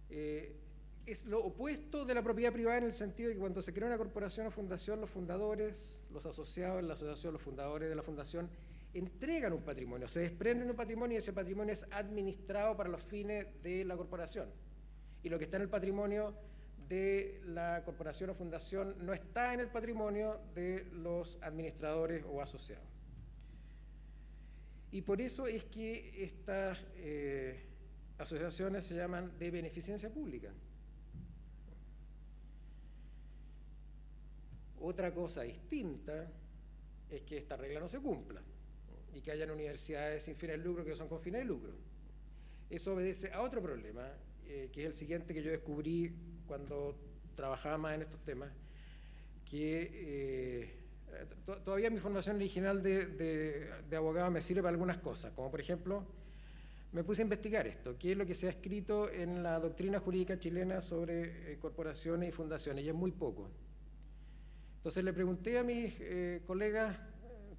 Es lo opuesto de la propiedad privada, en el sentido de que cuando se crea una corporación o fundación, los fundadores, los asociados de la asociación, los fundadores de la fundación, entregan un patrimonio, se desprenden de un patrimonio y ese patrimonio es administrado para los fines de la corporación. Y lo que está en el patrimonio de la corporación o fundación no está en el patrimonio de los administradores o asociados. Y por eso es que estas asociaciones se llaman de beneficencia pública. Otra cosa distinta es que esta regla no se cumpla y que hayan universidades sin fines de lucro que son con fines de lucro. Eso obedece a otro problema, que es el siguiente, que yo descubrí cuando trabajaba más en estos temas, que todavía mi formación original de abogado me sirve para algunas cosas, como por ejemplo, me puse a investigar esto, qué es lo que se ha escrito en la doctrina jurídica chilena sobre corporaciones y fundaciones, y es muy poco. Entonces le pregunté a mis colegas,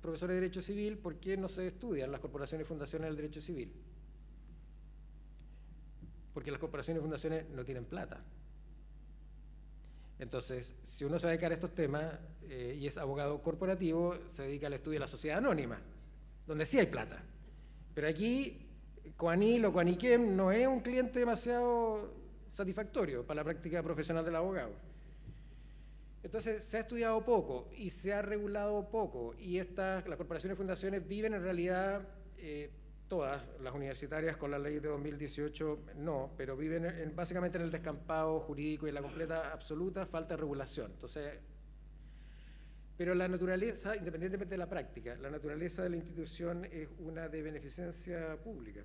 profesores de Derecho Civil, por qué no se estudian las corporaciones y fundaciones del Derecho Civil. Porque las corporaciones y fundaciones no tienen plata. Entonces, si uno se va a dedicar a estos temas y es abogado corporativo, se dedica al estudio de la sociedad anónima, donde sí hay plata. Pero aquí, Coanil o Coaniquem no es un cliente demasiado satisfactorio para la práctica profesional del abogado. Entonces, se ha estudiado poco y se ha regulado poco, y las corporaciones y fundaciones viven en realidad, todas las universitarias con la ley de 2018 no, pero viven básicamente en el descampado jurídico y en la completa, absoluta falta de regulación. Entonces, pero la naturaleza, independientemente de la práctica, la naturaleza de la institución es una de beneficencia pública.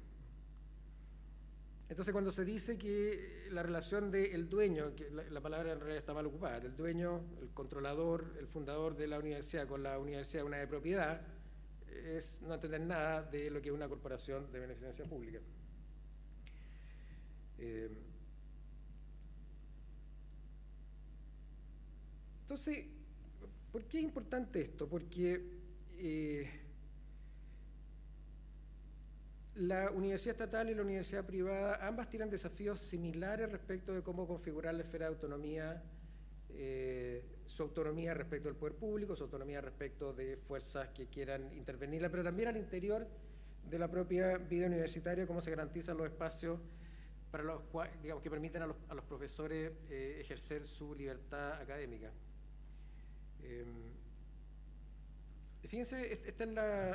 Entonces, cuando se dice que la relación del dueño, que la palabra en realidad está mal ocupada, del dueño, el controlador, el fundador de la universidad con la universidad, una de propiedad, es no entender nada de lo que es una corporación de beneficencia pública. Entonces, ¿por qué es importante esto? Porque la universidad estatal y la universidad privada, ambas tienen desafíos similares respecto de cómo configurar la esfera de autonomía, su autonomía respecto al poder público, su autonomía respecto de fuerzas que quieran intervenirla, pero también al interior de la propia vida universitaria, cómo se garantizan los espacios para los cuales, digamos, que permiten a los profesores ejercer su libertad académica. Fíjense, esta es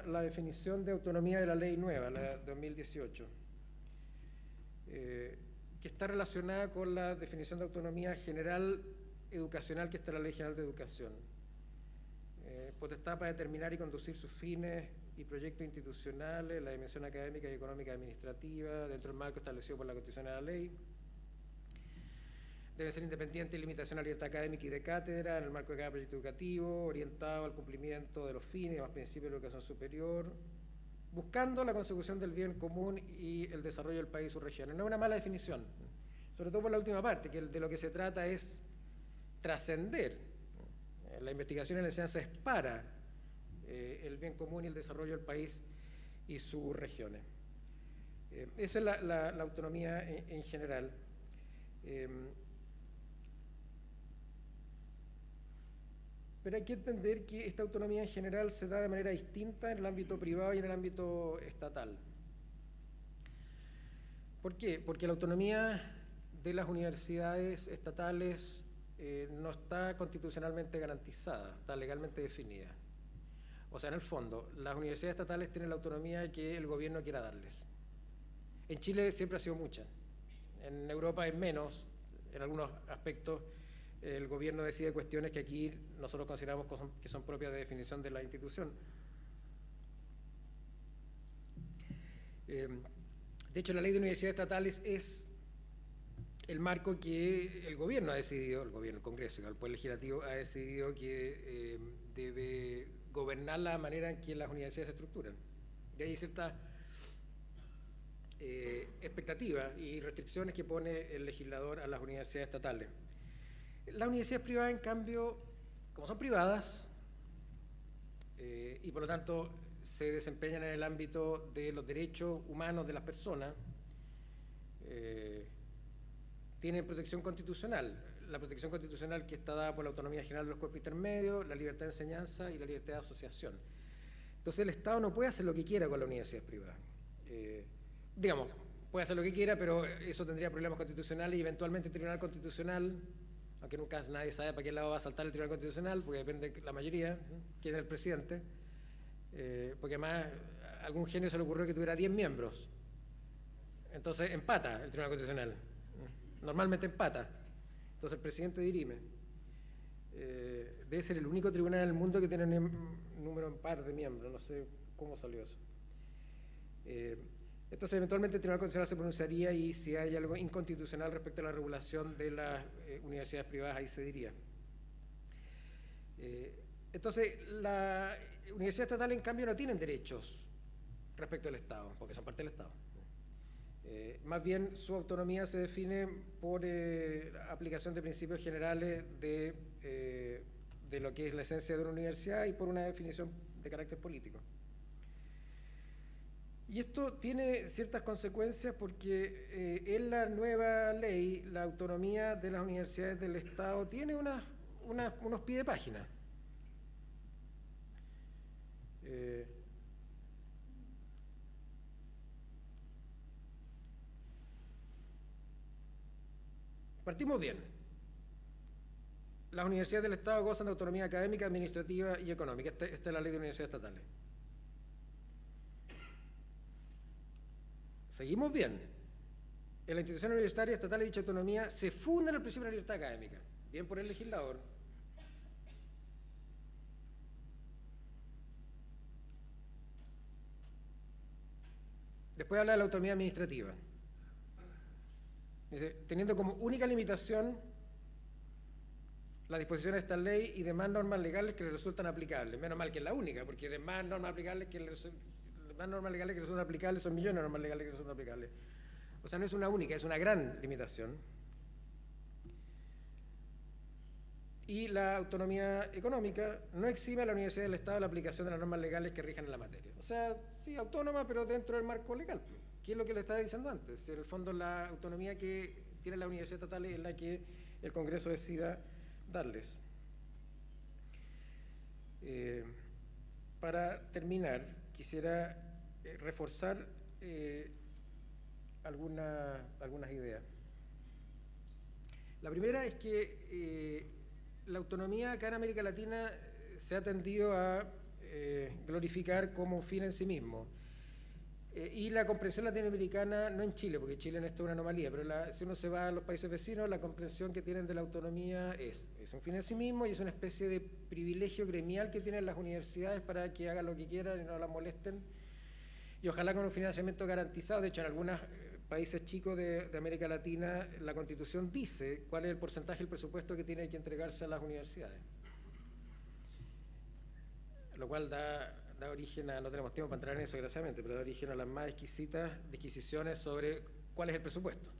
la definición de autonomía de la ley nueva, la de 2018, que está relacionada con la definición de autonomía general educacional que está en la Ley General de Educación. Potestad para determinar y conducir sus fines y proyectos institucionales, la dimensión académica y económica administrativa, dentro del marco establecido por la Constitución y la ley. Debe ser independiente y limitación a la libertad académica y de cátedra en el marco de cada proyecto educativo, orientado al cumplimiento de los fines y más principios de la educación superior, buscando la consecución del bien común y el desarrollo del país y sus regiones. No es una mala definición, sobre todo por la última parte, que de lo que se trata es trascender. La investigación y la enseñanza es para el bien común y el desarrollo del país y sus regiones. Esa es la autonomía en general. Pero hay que entender que esta autonomía en general se da de manera distinta en el ámbito privado y en el ámbito estatal. ¿Por qué? Porque la autonomía de las universidades estatales no está constitucionalmente garantizada, está legalmente definida. O sea, en el fondo, las universidades estatales tienen la autonomía que el gobierno quiera darles. En Chile siempre ha sido mucha. En Europa es menos, en algunos aspectos el gobierno decide cuestiones que aquí nosotros consideramos que son propias de definición de la institución. De hecho, la ley de universidades estatales es el marco que el gobierno ha decidido, el Congreso, el Poder Legislativo ha decidido que debe gobernar la manera en que las universidades se estructuran. De ahí ciertas expectativas y restricciones que pone el legislador a las universidades estatales. Las universidades privadas, en cambio, como son privadas y por lo tanto se desempeñan en el ámbito de los derechos humanos de las personas, tienen protección constitucional. La protección constitucional que está dada por la autonomía general de los cuerpos intermedios, la libertad de enseñanza y la libertad de asociación. Entonces el Estado no puede hacer lo que quiera con las universidades privadas. Digamos, puede hacer lo que quiera, pero eso tendría problemas constitucionales y eventualmente el Tribunal Constitucional, aunque nunca nadie sabe para qué lado va a saltar el Tribunal Constitucional, porque depende de la mayoría, quién es el presidente, porque además a algún genio se le ocurrió que tuviera 10 miembros. Entonces empata el Tribunal Constitucional. Normalmente empata. Entonces el presidente dirime. Debe ser el único tribunal en el mundo que tiene un número par de miembros. No sé cómo salió eso. Entonces eventualmente el Tribunal Constitucional se pronunciaría y si hay algo inconstitucional respecto a la regulación de las universidades privadas, ahí se diría. Entonces la universidad estatal en cambio no tienen derechos respecto al Estado, porque son parte del Estado. Más bien su autonomía se define por aplicación de principios generales de lo que es la esencia de una universidad y por una definición de carácter político. Y esto tiene ciertas consecuencias porque en la nueva ley la autonomía de las universidades del Estado tiene unos pies de página. Partimos bien. Las universidades del Estado gozan de autonomía académica, administrativa y económica. Esta es la ley de universidades estatales. Seguimos bien. En la institución universitaria estatal dicha autonomía se funda en el principio de la libertad académica. Bien por el legislador. Después habla de la autonomía administrativa. Dice, teniendo como única limitación las disposiciones de esta ley y demás normas legales que le resultan aplicables. Menos mal que es la única, porque demás normas aplicables que resultan aplicables son millones de normas legales que resultan aplicables. O sea, no es una única, es una gran limitación. Y la autonomía económica no exime a la Universidad del Estado de la aplicación de las normas legales que rijan en la materia. O sea, sí, autónoma, pero dentro del marco legal. ¿Qué es lo que le estaba diciendo antes? En el fondo, la autonomía que tiene la universidad estatal es la que el Congreso decida darles. Para terminar, quisiera reforzar algunas ideas. La primera es que la autonomía acá en América Latina se ha tendido a glorificar como un fin en sí mismo. Y la comprensión latinoamericana, no en Chile, porque Chile en esto es una anomalía, pero si uno se va a los países vecinos, la comprensión que tienen de la autonomía es un fin en sí mismo y es una especie de privilegio gremial que tienen las universidades para que hagan lo que quieran y no las molesten. Y ojalá con un financiamiento garantizado. De hecho, en algunos países chicos de América Latina, la Constitución dice cuál es el porcentaje del presupuesto que tiene que entregarse a las universidades. Lo cual da origen a, no tenemos tiempo para entrar en eso desgraciadamente, pero da origen a las más exquisitas disquisiciones sobre cuál es el presupuesto.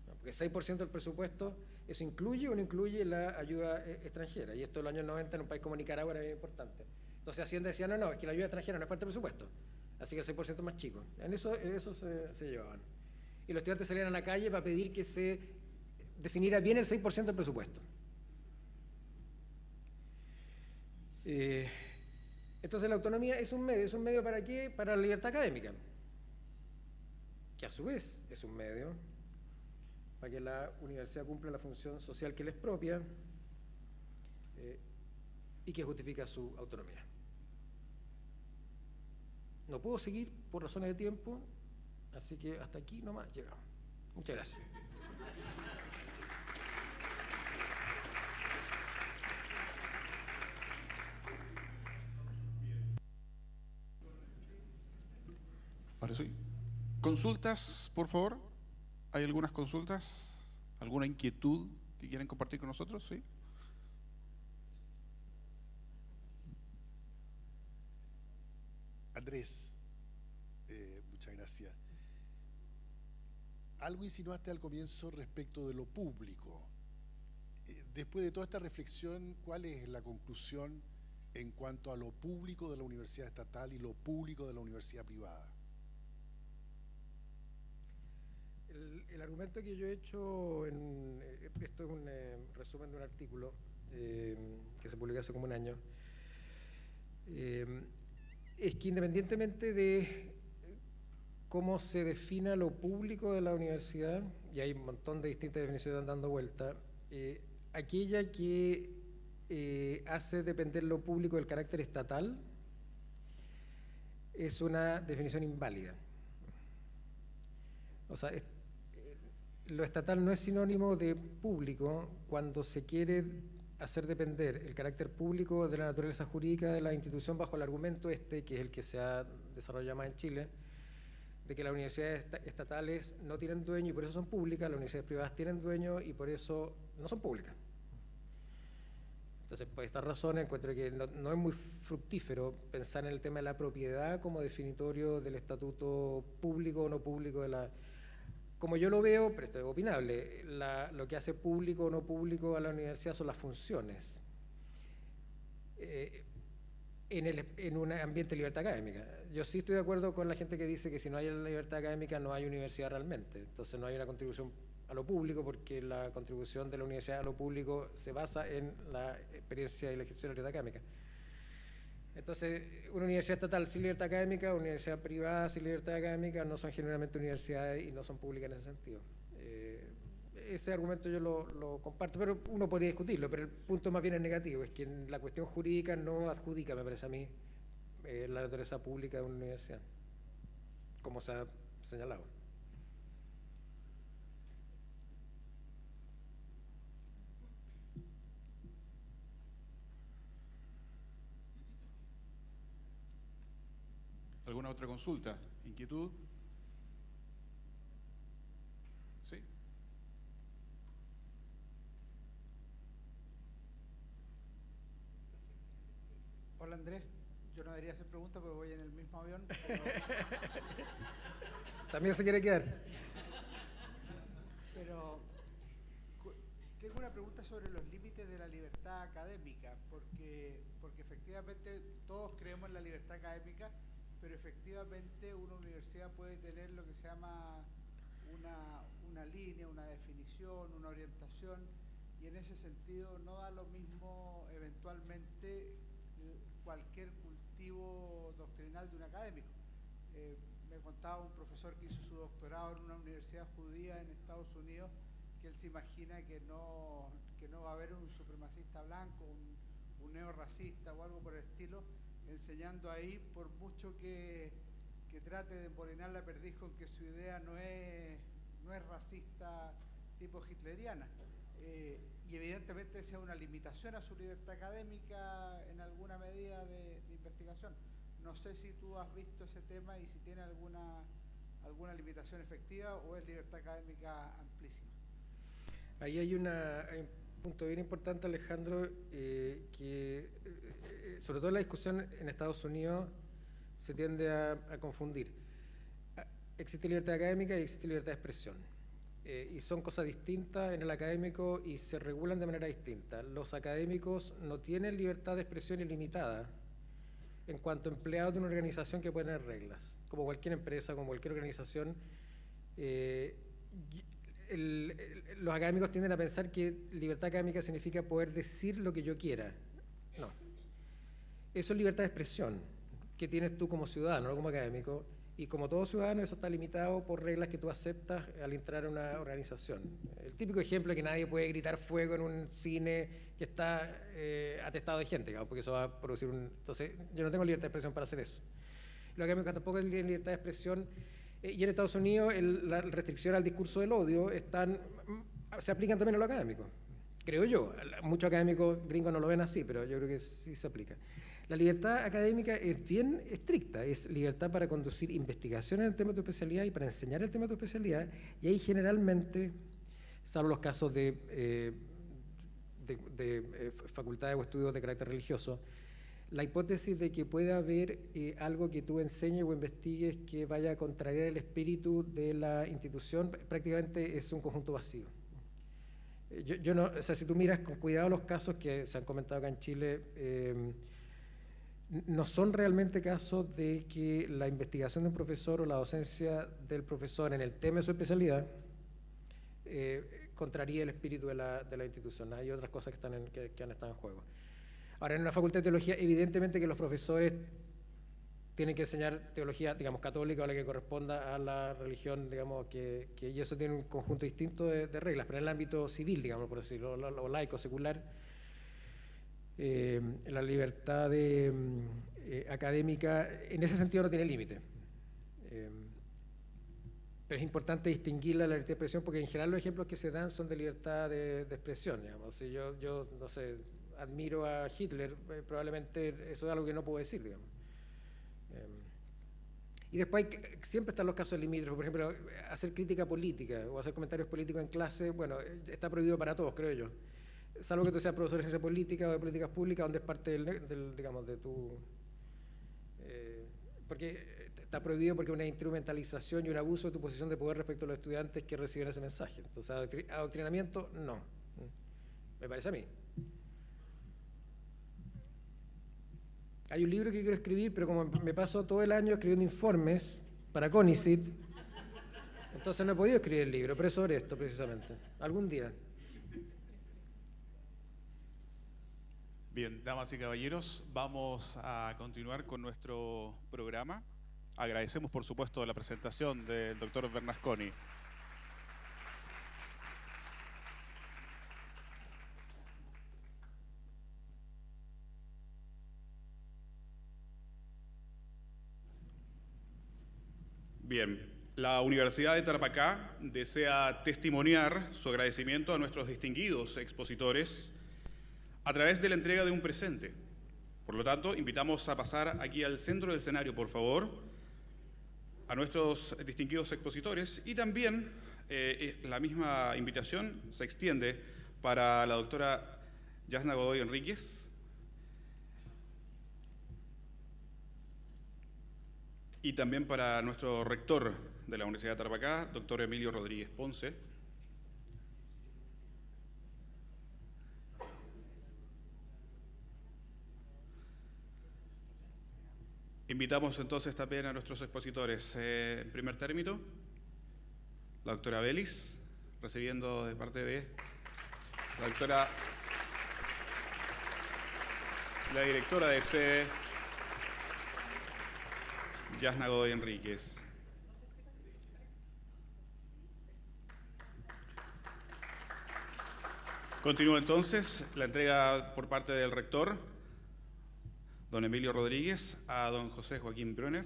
Porque 6% del presupuesto, ¿eso incluye o no incluye la ayuda extranjera? Y esto en los años 90 en un país como Nicaragua era bien importante. Entonces Hacienda decía, no, es que la ayuda extranjera no es parte del presupuesto, así que el 6% es más chico. En eso se llevaban. Y los estudiantes salían a la calle para pedir que se definiera bien el 6% del presupuesto. Entonces la autonomía es un medio ¿para qué? Para la libertad académica, que a su vez es un medio para que la universidad cumpla la función social que le es propia y que justifica su autonomía. No puedo seguir por razones de tiempo, así que hasta aquí nomás llegamos. Muchas gracias. Ahora sí. Consultas, por favor. ¿Hay algunas consultas? ¿Alguna inquietud que quieren compartir con nosotros? Sí. Andrés, muchas gracias. Algo insinuaste al comienzo respecto de lo público. Después de toda esta reflexión, ¿cuál es la conclusión en cuanto a lo público de la universidad estatal y lo público de la universidad privada? El argumento que yo he hecho, esto es un resumen de un artículo que se publicó hace como un año, es que independientemente de cómo se defina lo público de la universidad, y hay un montón de distintas definiciones dando vuelta, aquella que hace depender lo público del carácter estatal es una definición inválida. O sea, lo estatal no es sinónimo de público cuando se quiere hacer depender el carácter público de la naturaleza jurídica de la institución bajo el argumento que es el que se ha desarrollado más en Chile, de que las universidades estatales no tienen dueño y por eso son públicas, las universidades privadas tienen dueño y por eso no son públicas. Entonces, por estas razones, encuentro que no es muy fructífero pensar en el tema de la propiedad como definitorio del estatuto público o no público de la... Como yo lo veo, pero esto es opinable, lo que hace público o no público a la universidad son las funciones en un ambiente de libertad académica. Yo sí estoy de acuerdo con la gente que dice que si no hay libertad académica no hay universidad realmente, entonces no hay una contribución a lo público porque la contribución de la universidad a lo público se basa en la experiencia y la ejercicio de la libertad académica. Entonces, una universidad estatal sin libertad académica, una universidad privada sin libertad académica no son generalmente universidades y no son públicas en ese sentido. Ese argumento yo lo comparto, pero uno podría discutirlo, pero el punto más bien es negativo, es que la cuestión jurídica no adjudica, me parece a mí, la naturaleza pública de una universidad, como se ha señalado. ¿Alguna otra consulta? ¿Inquietud? Sí. Hola Andrés, yo no debería hacer preguntas porque voy en el mismo avión, pero... También se quiere quedar. Pero tengo una pregunta sobre los límites de la libertad académica, porque efectivamente todos creemos en la libertad académica, pero efectivamente una universidad puede tener lo que se llama una línea, una definición, una orientación, y en ese sentido no da lo mismo eventualmente cualquier cultivo doctrinal de un académico. Me contaba un profesor que hizo su doctorado en una universidad judía en Estados Unidos, que él se imagina que no va a haber un supremacista blanco, un neorracista o algo por el estilo, enseñando ahí, por mucho que trate de embolinar la perdiz con que su idea no es racista tipo hitleriana. Y evidentemente esa es una limitación a su libertad académica en alguna medida de investigación. No sé si tú has visto ese tema y si tiene alguna limitación efectiva o es libertad académica amplísima. Ahí hay un punto bien importante, Alejandro, que sobre todo en la discusión en Estados Unidos se tiende a confundir. Existe libertad académica y existe libertad de expresión. Y son cosas distintas en el académico y se regulan de manera distinta. Los académicos no tienen libertad de expresión ilimitada, en cuanto a empleados de una organización que puede tener reglas. Como cualquier empresa, como cualquier organización, los académicos tienden a pensar que libertad académica significa poder decir lo que yo quiera. No. Eso es libertad de expresión, que tienes tú como ciudadano, no como académico. Y como todo ciudadano, eso está limitado por reglas que tú aceptas al entrar a una organización. El típico ejemplo es que nadie puede gritar fuego en un cine que está atestado de gente, digamos, porque eso va a producir un... Entonces, yo no tengo libertad de expresión para hacer eso. Los académicos tampoco tienen libertad de expresión. Y en Estados Unidos, la restricción al discurso del odio se aplican también a los académicos, creo yo. Muchos académicos gringos no lo ven así, pero yo creo que sí se aplica. La libertad académica es bien estricta, es libertad para conducir investigación en el tema de tu especialidad y para enseñar el tema de tu especialidad, y ahí generalmente, salvo los casos de facultades o estudios de carácter religioso, la hipótesis de que pueda haber algo que tú enseñes o investigues que vaya a contrariar el espíritu de la institución prácticamente es un conjunto vacío. Yo no, o sea, si tú miras con cuidado los casos que se han comentado acá en Chile, no son realmente casos de que la investigación de un profesor o la docencia del profesor en el tema de su especialidad contraría el espíritu de la institución. Hay otras cosas que han estado en juego. Ahora, en una facultad de teología, evidentemente que los profesores tienen que enseñar teología, digamos, católica o la que corresponda a la religión, digamos, y eso tiene un conjunto distinto de reglas, pero en el ámbito civil, digamos, por decirlo, o laico, secular, la libertad académica en ese sentido no tiene límite. Pero es importante distinguir la libertad de expresión porque en general los ejemplos que se dan son de libertad de expresión, digamos. Si yo no sé, admiro a Hitler, probablemente eso es algo que no puedo decir, digamos. Y después siempre están los casos limítrofes, por ejemplo, hacer crítica política o hacer comentarios políticos en clase, bueno, está prohibido para todos, creo yo. Salvo que tú seas profesor de ciencia política o de políticas públicas, donde es parte digamos, de tu... porque está prohibido porque es una instrumentalización y un abuso de tu posición de poder respecto a los estudiantes que reciben ese mensaje. Entonces, adoctrinamiento, no. Me parece a mí. Hay un libro que quiero escribir, pero como me paso todo el año escribiendo informes para CONICYT, entonces no he podido escribir el libro, pero es sobre esto precisamente. Algún día. Bien, damas y caballeros, vamos a continuar con nuestro programa. Agradecemos, por supuesto, la presentación del doctor Bernasconi. Bien, la Universidad de Tarapacá desea testimoniar su agradecimiento a nuestros distinguidos expositores a través de la entrega de un presente. Por lo tanto, invitamos a pasar aquí al centro del escenario, por favor, a nuestros distinguidos expositores, y también la misma invitación se extiende para la doctora Yasna Godoy Enríquez, y también para nuestro rector de la Universidad de Tarapacá, doctor Emilio Rodríguez Ponce. Invitamos entonces también a nuestros expositores. En primer término, la doctora Belis, recibiendo de parte de la doctora, la directora de sede, Yasna Godoy Enríquez. Continúa entonces la entrega por parte del rector, don Emilio Rodríguez, a don José Joaquín Brunner.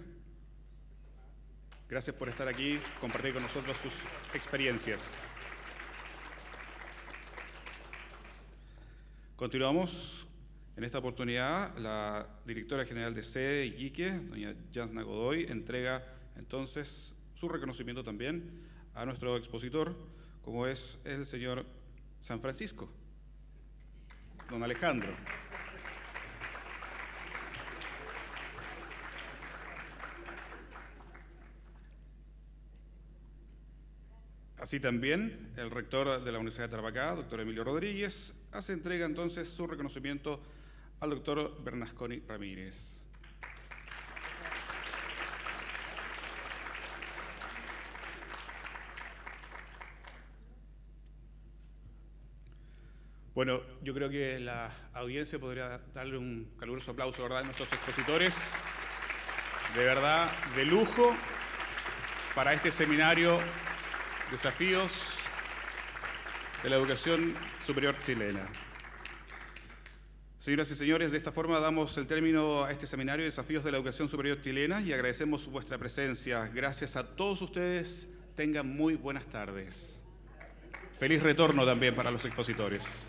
Gracias por estar aquí, compartir con nosotros sus experiencias. Continuamos. En esta oportunidad, la directora general de sede Iquique, doña Yasna Godoy, entrega entonces su reconocimiento también a nuestro expositor, como es el señor San Francisco, don Alejandro. Así también, el rector de la Universidad de Tarapacá, doctor Emilio Rodríguez, hace entrega entonces su reconocimiento al doctor Bernasconi Ramírez. Bueno, yo creo que la audiencia podría darle un caluroso aplauso, ¿verdad?, a nuestros expositores. De verdad, de lujo para este seminario Desafíos de la Educación Superior Chilena. Señoras y señores, de esta forma damos el término a este seminario Desafíos de la Educación Superior Chilena y agradecemos vuestra presencia. Gracias a todos ustedes. Tengan muy buenas tardes. Feliz retorno también para los expositores.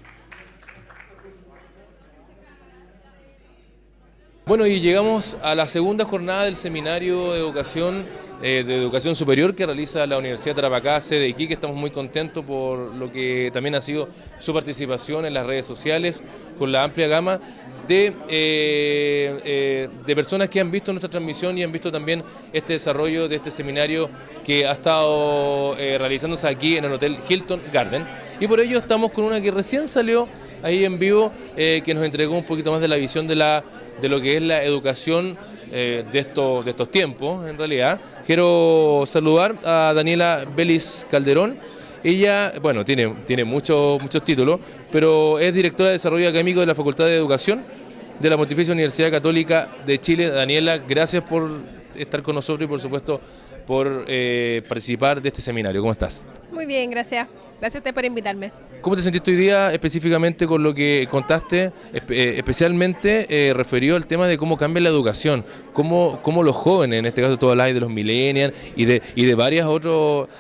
Bueno, y llegamos a la segunda jornada del Seminario de Educación Superior que realiza la Universidad de Tarapacá, sede de Iquique. Estamos muy contentos por lo que también ha sido su participación en las redes sociales, con la amplia gama de personas que han visto nuestra transmisión y han visto también este desarrollo de este seminario que ha estado realizándose aquí en el Hotel Hilton Garden. Y por ello estamos con una que recién salió ahí en vivo, que nos entregó un poquito más de la visión de lo que es la educación de estos tiempos, en realidad. Quiero saludar a Daniela Belis Calderón. Ella, bueno, tiene muchos títulos, pero es directora de Desarrollo Académico de la Facultad de Educación de la Pontificia Universidad Católica de Chile. Daniela, gracias por estar con nosotros y, por supuesto, por participar de este seminario. ¿Cómo estás? Muy bien, gracias. Gracias a usted por invitarme. ¿Cómo te sentiste hoy día específicamente con lo que contaste, especialmente referido al tema de cómo cambia la educación? Cómo los jóvenes, en este caso tú hablabas de los millennials y de varias otras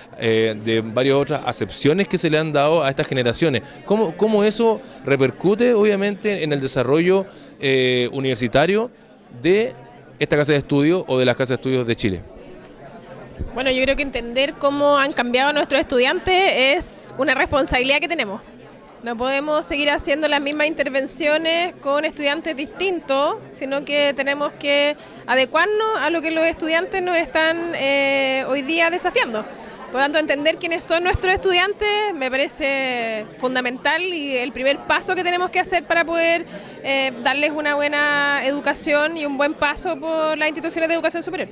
acepciones que se le han dado a estas generaciones. ¿Cómo eso repercute obviamente en el desarrollo universitario de esta casa de estudio o de las casas de estudios de Chile? Bueno, yo creo que entender cómo han cambiado nuestros estudiantes es una responsabilidad que tenemos. No podemos seguir haciendo las mismas intervenciones con estudiantes distintos, sino que tenemos que adecuarnos a lo que los estudiantes nos están hoy día desafiando. Por lo tanto, entender quiénes son nuestros estudiantes me parece fundamental y el primer paso que tenemos que hacer para poder darles una buena educación y un buen paso por las instituciones de educación superior.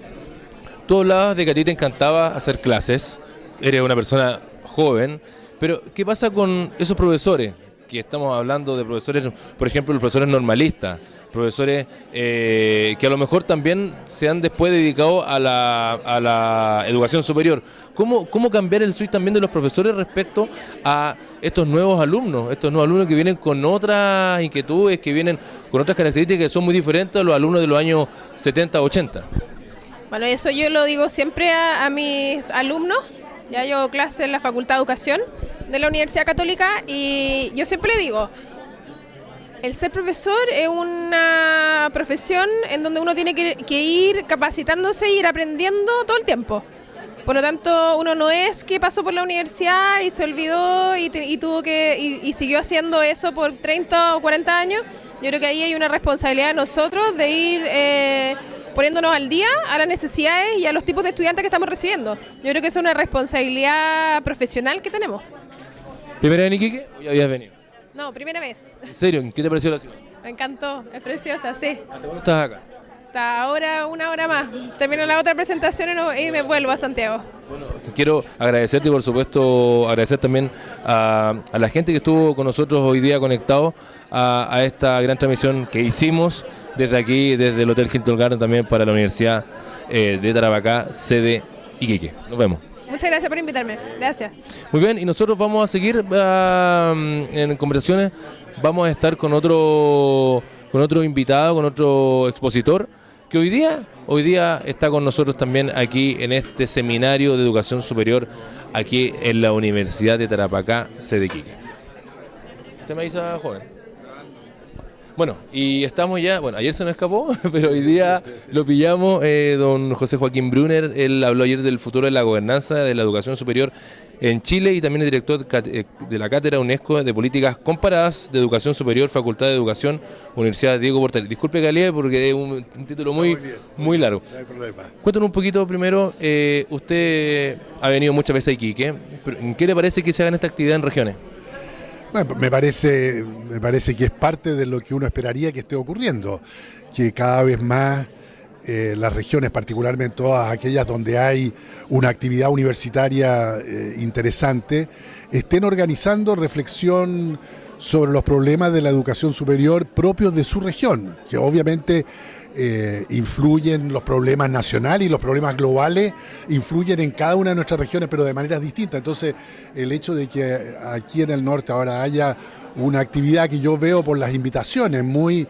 Tú hablabas de que a ti te encantaba hacer clases, eres una persona joven, pero ¿qué pasa con esos profesores? Que estamos hablando de profesores, por ejemplo, los profesores normalistas, profesores que a lo mejor también se han después dedicado a la educación superior. ¿Cómo cambiar el switch también de los profesores respecto a estos nuevos alumnos que vienen con otras inquietudes, que vienen con otras características que son muy diferentes a los alumnos de los años 70, 80? Bueno, eso yo lo digo siempre a mis alumnos. Ya yo hago clase en la Facultad de Educación de la Universidad Católica y yo siempre le digo, el ser profesor es una profesión en donde uno tiene que ir capacitándose e ir aprendiendo todo el tiempo. Por lo tanto, uno no es que pasó por la universidad y se olvidó y siguió haciendo eso por 30 o 40 años. Yo creo que ahí hay una responsabilidad de nosotros de ir poniéndonos al día a las necesidades y a los tipos de estudiantes que estamos recibiendo. Yo creo que es una responsabilidad profesional que tenemos. ¿Primera vez en Iquique o ya habías venido? No, primera vez. ¿En serio? ¿Qué te pareció la ciudad? Me encantó, es preciosa, sí. ¿Hasta cuándo estás acá? Hasta ahora, una hora más. Termino la otra presentación y me vuelvo a Santiago. Bueno, quiero agradecerte y por supuesto agradecer también a la gente que estuvo con nosotros hoy día conectado a esta gran transmisión que hicimos desde aquí, desde el Hotel Hilton Garden también para la Universidad de Tarapacá, sede Iquique. Nos vemos. Muchas gracias por invitarme. Gracias. Muy bien, y nosotros vamos a seguir en conversaciones. Vamos a estar con otro invitado, con otro expositor que hoy día está con nosotros también aquí en este seminario de educación superior aquí en la Universidad de Tarapacá, sede Iquique. ¿Usted me avisa, joven? Bueno, y estamos ya, ayer se nos escapó, pero hoy día lo pillamos, don José Joaquín Brunner. Él habló ayer del futuro de la gobernanza de la educación superior en Chile y también es director de la Cátedra UNESCO de Políticas Comparadas de Educación Superior, Facultad de Educación, Universidad Diego Portales. Disculpe, Calía, porque es un título muy largo. No hay problema. Cuéntanos un poquito primero, usted ha venido muchas veces a Iquique, ¿qué le parece que se haga esta actividad en regiones? Bueno, me parece que es parte de lo que uno esperaría que esté ocurriendo, que cada vez más las regiones, particularmente todas aquellas donde hay una actividad universitaria interesante, estén organizando reflexión sobre los problemas de la educación superior propios de su región, que obviamente influyen los problemas nacionales y los problemas globales, influyen en cada una de nuestras regiones, pero de maneras distintas. Entonces, el hecho de que aquí en el norte ahora haya una actividad que yo veo por las invitaciones muy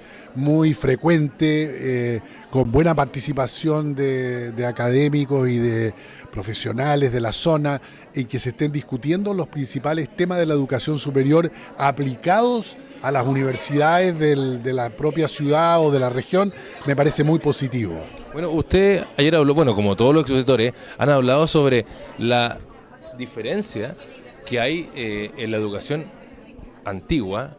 frecuente, con buena participación de académicos y de profesionales de la zona, en que se estén discutiendo los principales temas de la educación superior aplicados a las universidades de la propia ciudad o de la región, me parece muy positivo. Bueno, usted ayer habló, bueno, como todos los expositores, han hablado sobre la diferencia que hay en la educación antigua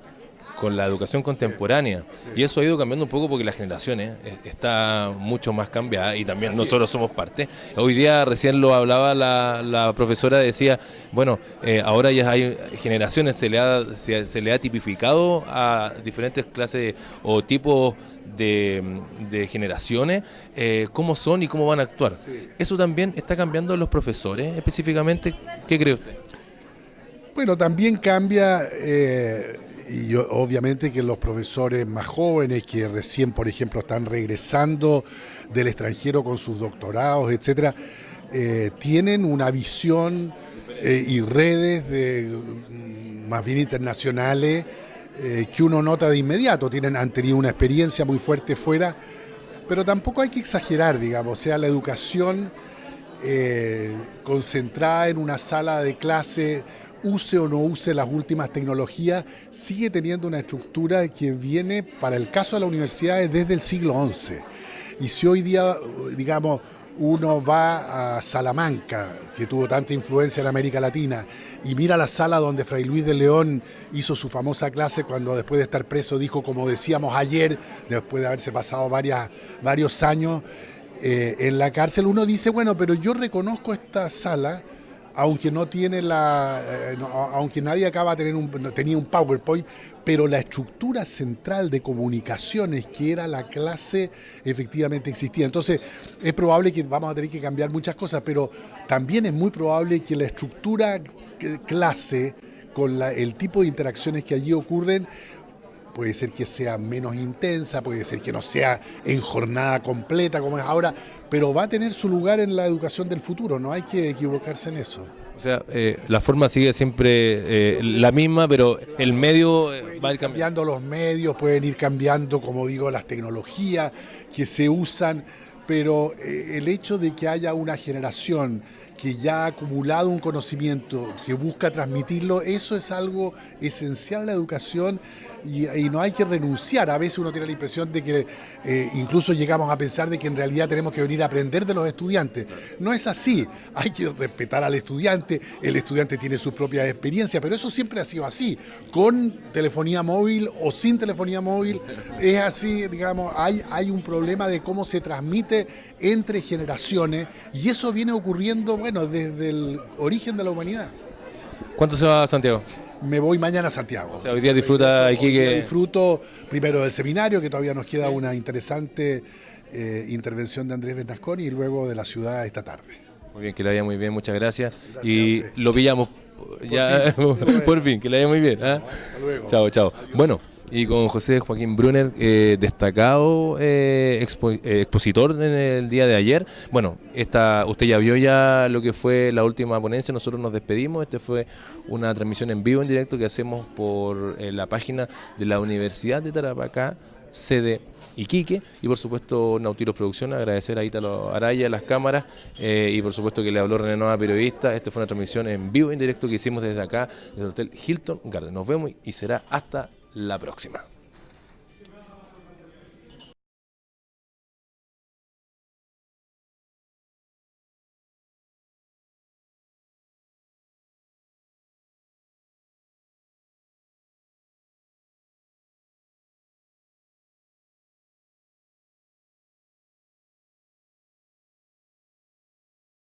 con la educación contemporánea, y eso ha ido cambiando un poco porque las generaciones está mucho más cambiada y también nosotros somos parte. Hoy día recién lo hablaba la profesora, decía, bueno, ahora ya hay generaciones, se le ha tipificado a diferentes clases o tipos de generaciones, cómo son y cómo van a actuar. Eso también está cambiando los profesores específicamente. ¿Qué cree usted? Bueno, también cambia, y obviamente que los profesores más jóvenes que recién, por ejemplo, están regresando del extranjero con sus doctorados, etcétera, tienen una visión y redes más bien internacionales que uno nota de inmediato. Han tenido una experiencia muy fuerte fuera, pero tampoco hay que exagerar, digamos. O sea, la educación concentrada en una sala de clase, use o no use las últimas tecnologías, sigue teniendo una estructura que viene, para el caso de las universidades, desde el siglo XI. Y si hoy día, digamos, uno va a Salamanca, que tuvo tanta influencia en América Latina, y mira la sala donde Fray Luis de León hizo su famosa clase cuando después de estar preso dijo, como decíamos ayer, después de haberse pasado varios años en la cárcel, uno dice, bueno, pero yo reconozco esta sala, aunque no tiene aunque nadie acaba de tenía un PowerPoint, pero la estructura central de comunicaciones que era la clase efectivamente existía. Entonces es probable que vamos a tener que cambiar muchas cosas, pero también es muy probable que la estructura clase con el tipo de interacciones que allí ocurren puede ser que sea menos intensa, puede ser que no sea en jornada completa como es ahora, pero va a tener su lugar en la educación del futuro, no hay que equivocarse en eso. O sea, la forma sigue siempre la misma, pero el medio va a ir cambiando. Los medios, pueden ir cambiando, como digo, las tecnologías que se usan, pero el hecho de que haya una generación que ya ha acumulado un conocimiento, que busca transmitirlo, eso es algo esencial en la educación y no hay que renunciar. A veces uno tiene la impresión de que incluso llegamos a pensar de que en realidad tenemos que venir a aprender de los estudiantes. No es así, hay que respetar al estudiante, el estudiante tiene sus propias experiencias, pero eso siempre ha sido así, con telefonía móvil o sin telefonía móvil, es así, digamos, hay un problema de cómo se transmite entre generaciones y eso viene ocurriendo, bueno, desde el origen de la humanidad. ¿Cuánto se va a Santiago? Me voy mañana a Santiago. O sea, hoy día disfruta aquí hoy día disfruto primero del seminario, que todavía nos queda una interesante intervención de Andrés Bernasconi, y luego de la ciudad esta tarde. Muy bien, que le vaya muy bien, muchas gracias. Y lo pillamos ya por fin, que le vaya muy bien. ¿Ah? Hasta luego. Chao, chao. Bueno, y con José Joaquín Brunner, destacado expositor en el día de ayer. Bueno, usted ya vio lo que fue la última ponencia, nosotros nos despedimos. Fue una transmisión en vivo, en directo, que hacemos por la página de la Universidad de Tarapacá, sede Iquique, y por supuesto Nautilus Producción, agradecer a Ítalo Araya, las cámaras, y por supuesto que le habló René Nova, periodista. Fue una transmisión en vivo, en directo, que hicimos desde acá, desde el Hotel Hilton Garden. Nos vemos y será hasta la próxima.